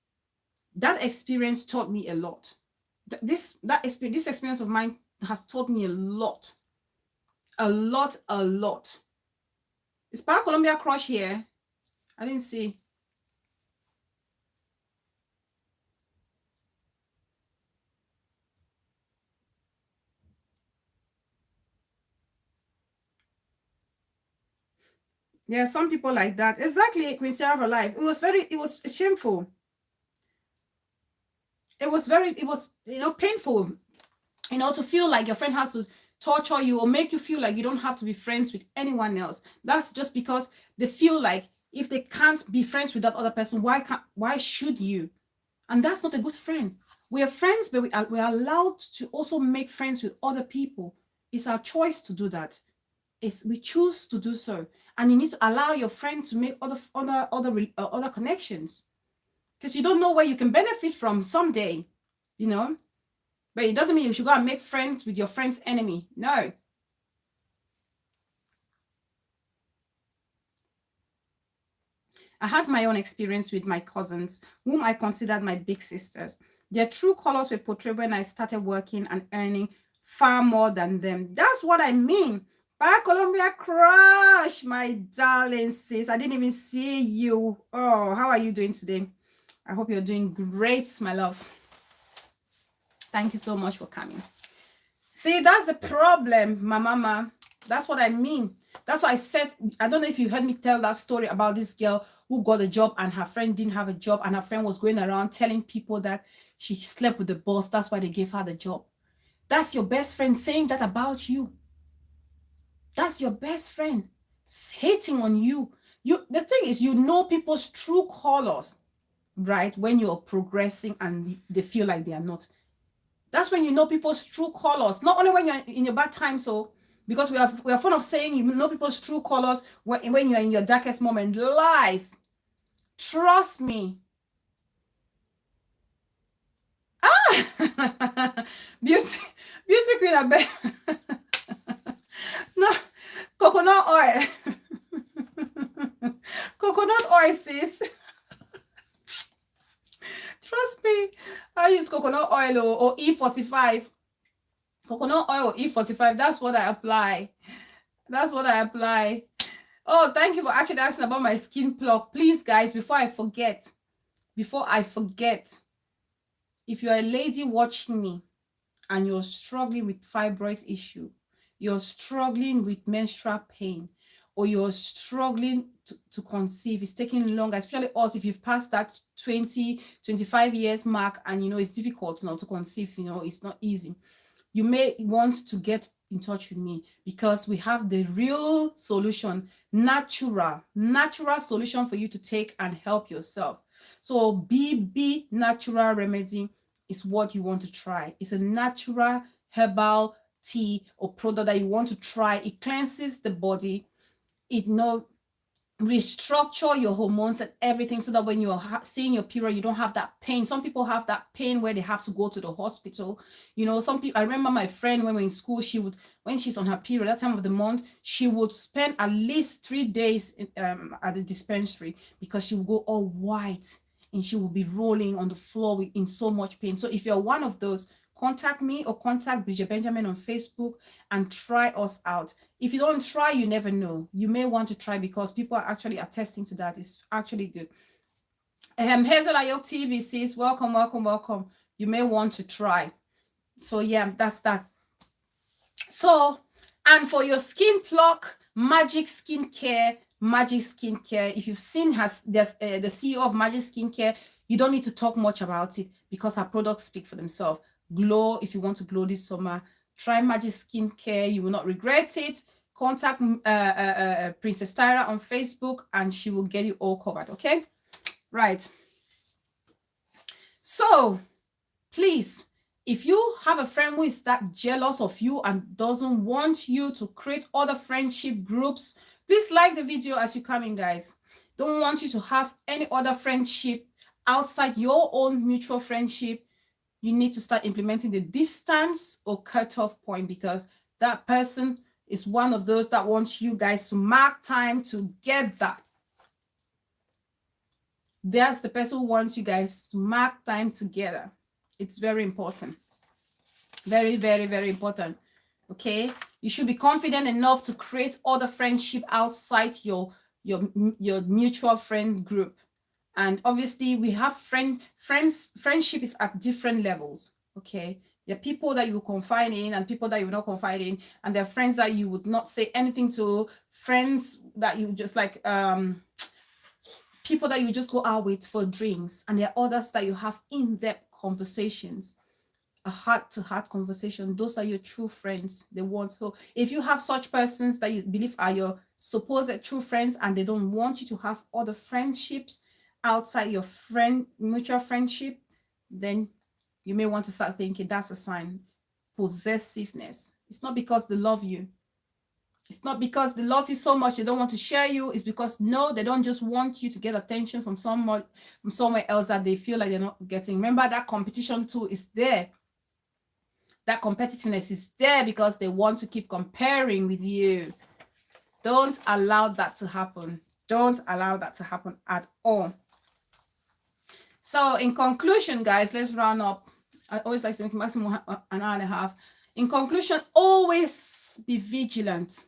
That experience taught me a lot. This experience of mine has taught me a lot. A lot. Is Power Columbia Crush here? I didn't see. Yeah, some people like that. Exactly, Queen Sarah of life. It was shameful. It was, you know, painful, you know, to feel like your friend has to torture you or make you feel like you don't have to be friends with anyone else. That's just because they feel like if they can't be friends with that other person, why should you? And that's not a good friend. We are friends, but we're allowed to also make friends with other people. It's our choice to do that. We choose to do so, and you need to allow your friend to make other connections, because you don't know where you can benefit from someday, you know. But it doesn't mean you should go and make friends with your friend's enemy. No. I had my own experience with my cousins, whom I considered my big sisters. Their true colors were portrayed when I started working and earning far more than them. That's what I mean. Bye, Columbia Crush, my darling sis. I didn't even see you. Oh, how are you doing today? I hope you're doing great, my love. Thank you so much for coming. See, that's the problem, my mama. That's what I mean. That's why I said, I don't know if you heard me tell that story about this girl who got a job and her friend didn't have a job, and her friend was going around telling people that she slept with the boss. That's why they gave her the job. That's your best friend saying that about you. That's your best friend hating on you. The thing is, you know people's true colors, right? When you're progressing and they feel like they are not. That's when you know people's true colors. Not only when you're in your bad times, so because we are fond of saying you know people's true colors when you're in your darkest moment. Lies. Trust me. beauty queen, I bet. No, coconut oil. Coconut oil, sis. Trust me, I use coconut oil or E45. Coconut oil or E45, that's what I apply. That's what I apply. Oh, thank you for actually asking about my skin plug. Please, guys, before I forget, if you're a lady watching me and you're struggling with fibroid issue, you're struggling with menstrual pain, or you're struggling to conceive, it's taking longer, especially us, if you've passed that 20-25 years mark and you know it's difficult now to conceive, you know, it's not easy. You may want to get in touch with me because we have the real solution, natural solution for you to take and help yourself. So BB Natural Remedy is what you want to try. It's a natural herbal tea or product that you want to try. It cleanses the body. It restructure your hormones and everything so that when you're seeing your period, you don't have that pain. Some people have that pain where they have to go to the hospital. You know, some people, I remember my friend when we were in school, when she's on her period, that time of the month, she would spend at least 3 days at the dispensary because she would go all white and she will be rolling on the floor in so much pain. So if you're one of those, contact me or contact Bridget Benjamin on Facebook and try us out. If you don't try, you never know. You may want to try because people are actually attesting to that. It's actually good. Hazel Ayok TV says, welcome. You may want to try. So yeah, that's that. So, and for your skin plug, Magic Skincare, if you've seen there's the CEO of Magic Skincare, you don't need to talk much about it because her products speak for themselves. Glow, if you want to glow this summer, try Magic Skincare. You will not regret it. Contact Princess Tyra on Facebook and she will get you all covered, okay? Right. So, please, if you have a friend who is that jealous of you and doesn't want you to create other friendship groups, please like the video as you come in, guys. Don't want you to have any other friendship outside your own mutual friendship. You need to start implementing the distance or cutoff point because that person is one of those that wants you guys to mark time together. That's the person who wants you guys to mark time together. It's very important. Very, very, very important. Okay? You should be confident enough to create other friendship outside your mutual friend group. And obviously, we have friendship is at different levels, okay? There are people that you will confide in and people that you will not confide in. And there are friends that you would not say anything to, friends that you just like, people that you just go out with for drinks. And there are others that you have in-depth conversations, a heart-to-heart conversation. Those are your true friends. They want to. If you have such persons that you believe are your supposed true friends and they don't want you to have other friendships outside your mutual friendship, then you may want to start thinking that's a sign. Possessiveness. It's not because they love you. It's not because they love you so much they don't want to share you. It's because no, they don't just want you to get attention from somewhere else that they feel like they're not getting. Remember, that competition too is there. That competitiveness is there because they want to keep comparing with you. Don't allow that to happen. Don't allow that to happen at all. So in conclusion, guys, let's round up. I always like to make maximum an hour and a half. In conclusion, always be vigilant.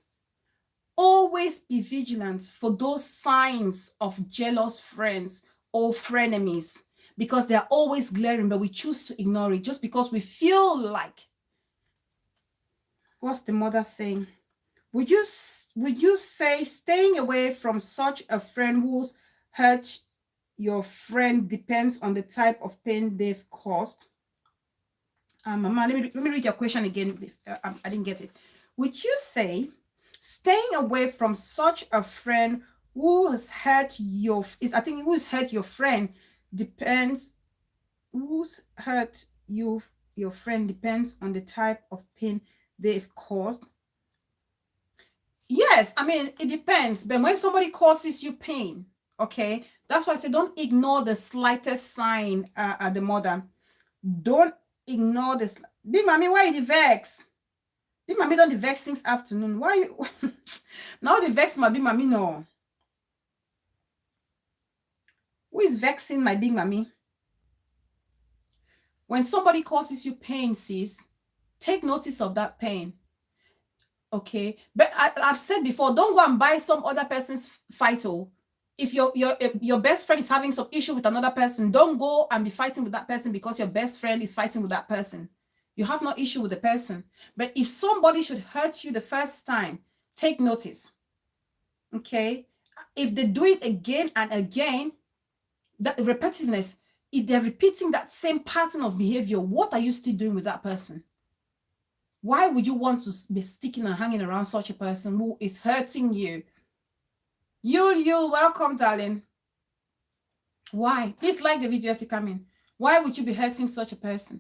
Always be vigilant for those signs of jealous friends or frenemies because they're always glaring, but we choose to ignore it just because we feel like, what's the mother saying? Would you say staying away from such a friend who's hurt your friend depends on the type of pain they've caused? Mama, let me read your question again. I didn't get it. Would you say Staying away from such a friend who has hurt your, I think who's hurt your friend depends, who's hurt you, your friend depends on the type of pain they've caused. Yes, I mean, it depends. But when somebody causes you pain, okay, that's why I say don't ignore the slightest sign at the mother. Don't ignore this. Big mommy, why you vex? Big mommy don't vex since afternoon. Why you now the vex my big mommy? No. Who is vexing my big mommy? When somebody causes you pain, sis, take notice of that pain. Okay, but I've said before, don't go and buy some other person's phyto. If your best friend is having some issue with another person, don't go and be fighting with that person because your best friend is fighting with that person. You have no issue with the person. But if somebody should hurt you the first time, take notice. Okay, if they do it again and again, that repetitiveness, if they're repeating that same pattern of behavior, what are you still doing with that person? Why would you want to be sticking and hanging around such a person who is hurting you? You'll welcome, darling. Why? Please like the video as you come in. Why would you be hurting such a person?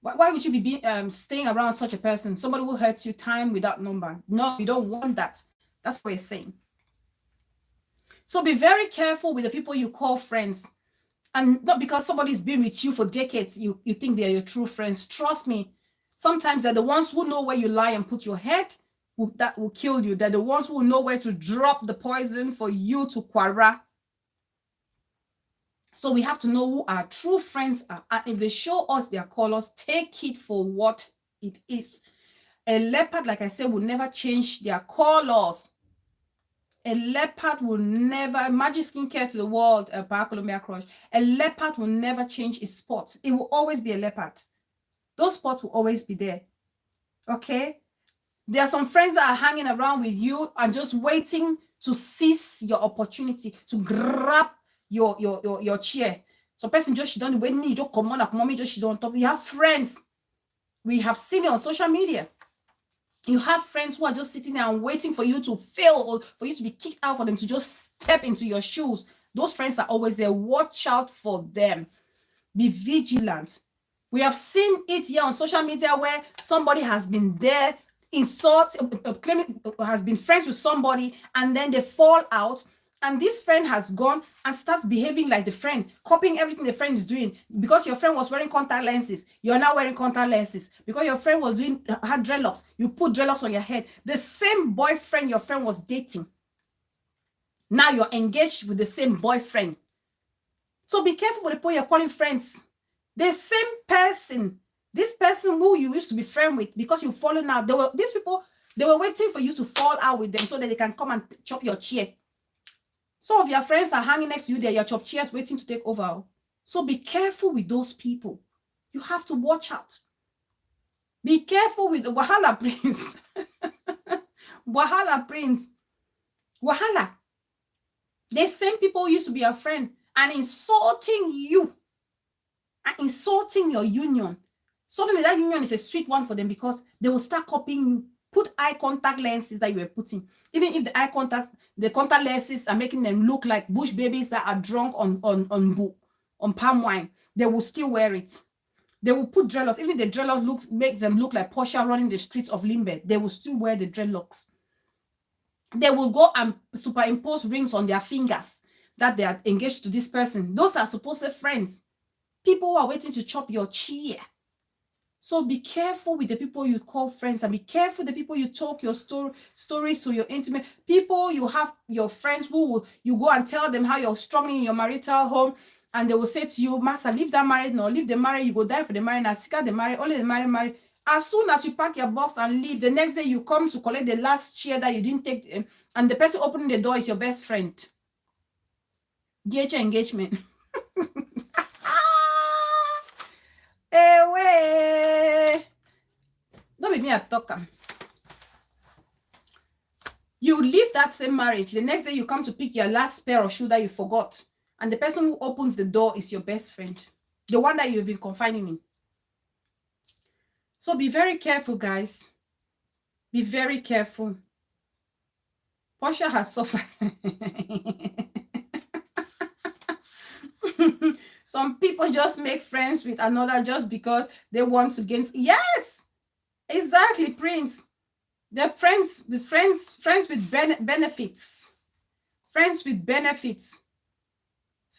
Why would you be staying around such a person? Somebody who hurts you time without number. No, you don't want that. That's what it's saying. So be very careful with the people you call friends. And not because somebody's been with you for decades, you think they're your true friends. Trust me. Sometimes they're the ones who know where you lie and put your head, that will kill you. They're the ones who know where to drop the poison for you to quarra. So we have to know who our true friends are. And if they show us their colors, take it for what it is. A leopard, like I said, will never change their colors. A leopard will never, Magic Skincare to the world, Columbia Crush. A leopard will never change its spots. It will always be a leopard. Those spots will always be there. Okay? There are some friends that are hanging around with you and just waiting to seize your opportunity, to grab your chair. So person just, she don't wait, me just come on, mommy just, she don't talk. You have friends. We have seen it on social media. You have friends who are just sitting there and waiting for you to fail or for you to be kicked out, for them to just step into your shoes. Those friends are always there. Watch out for them. Be vigilant. We have seen it here on social media where somebody has been there, claiming has been friends with somebody, and then they fall out, and this friend has gone and starts behaving like the friend, copying everything the friend is doing. Because your friend was wearing contact lenses, you're now wearing contact lenses. Because your friend was had dreadlocks, you put dreadlocks on your head. The same boyfriend your friend was dating, now you're engaged with the same boyfriend. So be careful with the people you're calling friends. The same person, this person who you used to be friend with, because you've fallen out, these people, they were waiting for you to fall out with them so that they can come and chop your chair. Some of your friends are hanging next to you there, your chop chairs waiting to take over. So be careful with those people. You have to watch out. Be careful with the Wahala Prince. Wahala Prince. Wahala. The same people used to be your friend and insulting you. And insulting your union. Suddenly that union is a sweet one for them because they will start copying you. Put eye contact lenses that you were putting. Even if the contact lenses are making them look like bush babies that are drunk on palm wine, they will still wear it. They will put dreadlocks. Even the dreadlocks makes them look like Portia running the streets of Limbe. They will still wear the dreadlocks. They will go and superimpose rings on their fingers that they are engaged to this person. Those are supposed friends. People who are waiting to chop your chair. So be careful with the people you call friends, and be careful the people you talk your stories to, your intimate people. You have your friends who you go and tell them how you're struggling in your marital home, and they will say to you, Master, leave that marriage, no, leave the marriage, you go die for the marriage, and seek out the marriage, only the marriage. As soon as you pack your box and leave, the next day you come to collect the last chair that you didn't take, and the person opening the door is your best friend. DH engagement. Away. Don't be me a talker. You leave that same marriage. The next day you come to pick your last pair of shoes that you forgot. And the person who opens the door is your best friend. The one that you've been confining in. So be very careful, guys. Be very careful. Portia has suffered. Some people just make friends with another just because they want to gain. Yes, exactly, Prince. They're friends with benefits. Friends with benefits.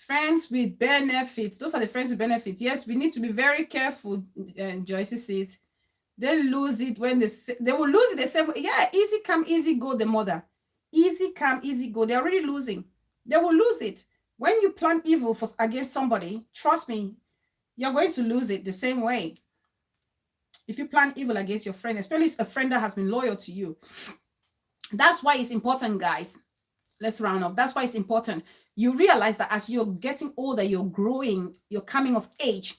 Friends with benefits. Those are the friends with benefits. Yes, we need to be very careful. Joyce says they lose it when they will lose it the same way. Yeah, easy come, easy go. The mother, easy come, easy go. They're already losing. They will lose it when you plan evil against somebody. Trust me, you're going to lose it the same way. If you plan evil against your friend, especially a friend that has been loyal to you, that's why it's important, guys. Let's round up. That's why it's important. You realize that as you're getting older, you're growing, you're coming of age,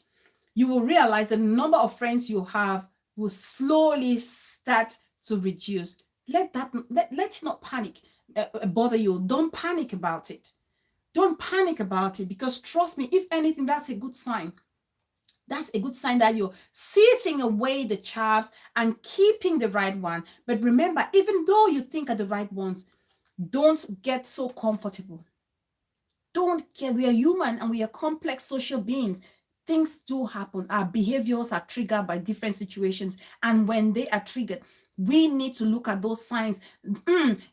you will realize the number of friends you have will slowly start to reduce. Let it not panic, bother you. Don't panic about it. Don't panic about it, because trust me, if anything, that's a good sign. That's a good sign that you're sifting away the chaffs and keeping the right one. But remember, even though you think are the right ones, don't get so comfortable. We are human and we are complex social beings. Things do happen. Our behaviors are triggered by different situations. And when they are triggered, we need to look at those signs.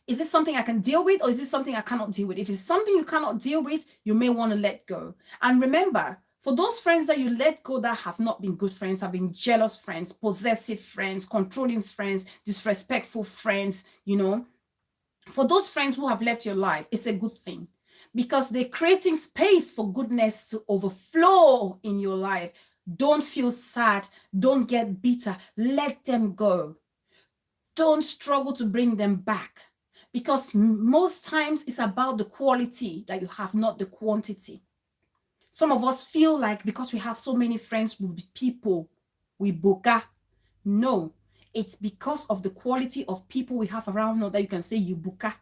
Is this something I can deal with, or is this something I cannot deal with? If it's something you cannot deal with, you may want to let go. And remember, for those friends that you let go that have not been good friends, have been jealous friends, possessive friends, controlling friends, disrespectful friends, for those friends who have left your life, it's a good thing, because they're creating space for goodness to overflow in your life. Don't feel sad. Don't get bitter. Let them go. Don't struggle to bring them back, because most times it's about the quality that you have, not the quantity. Some of us feel like because we have so many friends with people, we boka. No, it's because of the quality of people we have around now that you can say you buka.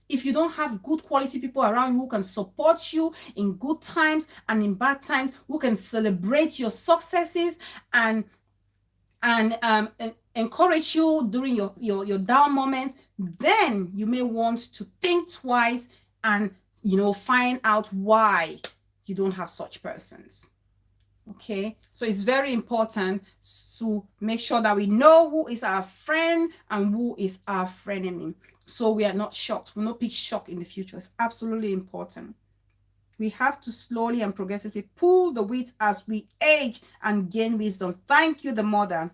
If you don't have good quality people around you who can support you in good times and in bad times, who can celebrate your successes and encourage you during your down moments, then you may want to think twice and find out why you don't have such persons. Okay, so it's very important to make sure that we know who is our friend and who is our frenemy, so we are not shocked. We'll not be shocked in the future. It's absolutely important. We have to slowly and progressively pull the weeds as we age and gain wisdom. Thank you, the mother.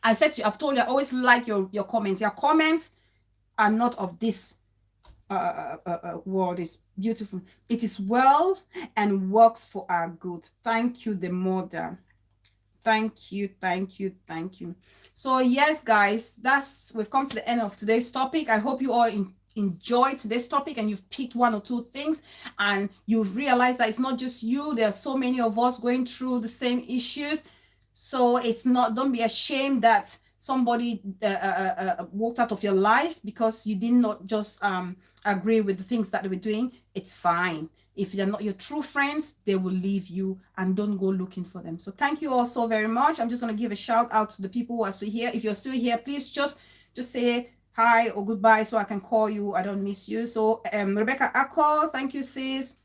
I said to you, I've told you, I always like your comments. Your comments are not of this world. Is beautiful. It is well and works for our good. Thank you, the mother. Thank you. So yes, guys, we've come to the end of today's topic. I hope you all enjoyed today's topic and you've picked one or two things and you've realized that it's not just you. There are so many of us going through the same issues. So don't be ashamed that somebody walked out of your life because you did not just agree with the things that they were doing. It's fine. If they're not your true friends, they will leave you, and don't go looking for them. So thank you all so very much. I'm just going to give a shout out to the people who are still here. If you're still here, please just say hi or goodbye so I can call you. I don't miss you. So Rebecca Akko, thank you, sis.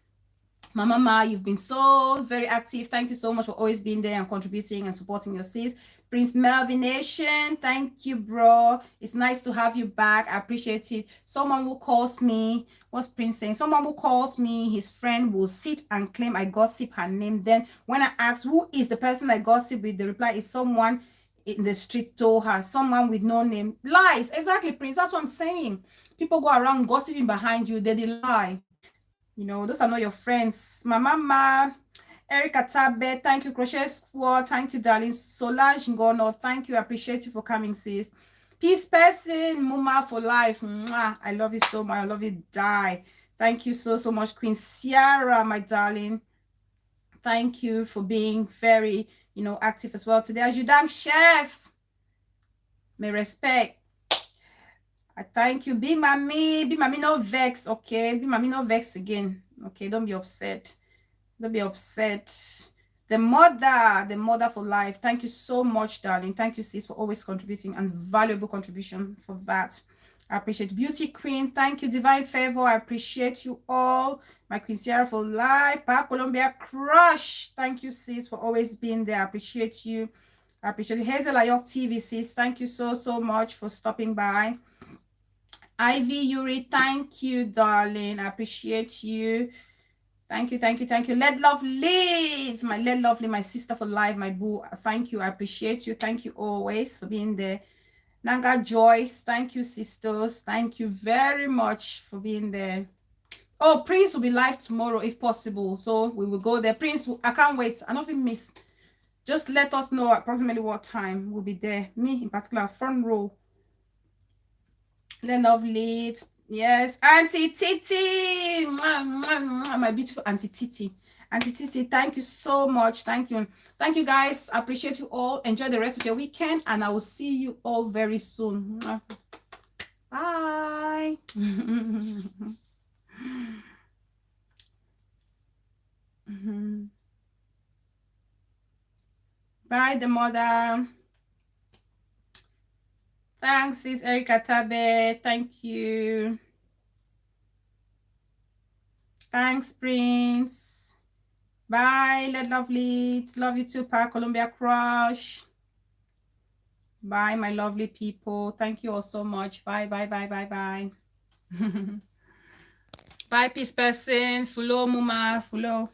Mama Ma, you've been so very active. Thank you so much for always being there and contributing and supporting your sis. Prince Melvin Nation, thank you, bro. It's nice to have you back. I appreciate it. Someone who calls me, what's Prince saying? Someone who calls me, his friend will sit and claim I gossip her name. Then when I ask who is the person I gossip with, the reply is someone in the street told her, someone with no name. Lies. Exactly, Prince. That's what I'm saying. People go around gossiping behind you. They lie. Those are not your friends. My mama, Erica Tabe, thank you. Crochet Squad, thank you, darling. Solange Ngono, thank you. I appreciate you for coming, sis. Peace person, Muma for life. Mwah. I love you so much. I love you, die. Thank you so much, Queen Sierra, my darling. Thank you for being very, active as well today. Adjutant Chef, may respect. I thank you. Be mommy no vex, okay? Be mommy no vex again, okay? Don't be upset. Don't be upset. The mother for life. Thank you so much, darling. Thank you, sis, for always contributing, and valuable contribution for that. I appreciate Beauty Queen. Thank you, Divine Favor. I appreciate you all. My Queen Sierra for life. Pa Columbia Crush. Thank you, sis, for always being there. I appreciate you. I appreciate you. Hazel Ayok TV, sis. Thank you so much for stopping by. Ivy Yuri, thank you, darling. I appreciate you. Thank you. Let Love Leads. My Let Lovely, my sister for life, my boo. Thank you. I appreciate you. Thank you always for being there. Nanga Joyce, thank you, sisters. Thank you very much for being there. Oh, Prince will be live tomorrow if possible. So we will go there. Prince, I can't wait. I don't miss. Just let us know approximately what time we'll be there. Me in particular, front row. Land of Leeds. Yes. Auntie Titi. My beautiful Auntie Titi. Auntie Titi, thank you so much. Thank you. Thank you, guys. I appreciate you all. Enjoy the rest of your weekend, and I will see you all very soon. Bye. Bye, the mother. Thanks, sis Erica Tabe. Thank you. Thanks, Prince. Bye, Let Lovely. Love you too, Pa Columbia Crush. Bye, my lovely people. Thank you all so much. Bye. Bye, peace person. Fulo Muma. Fulo.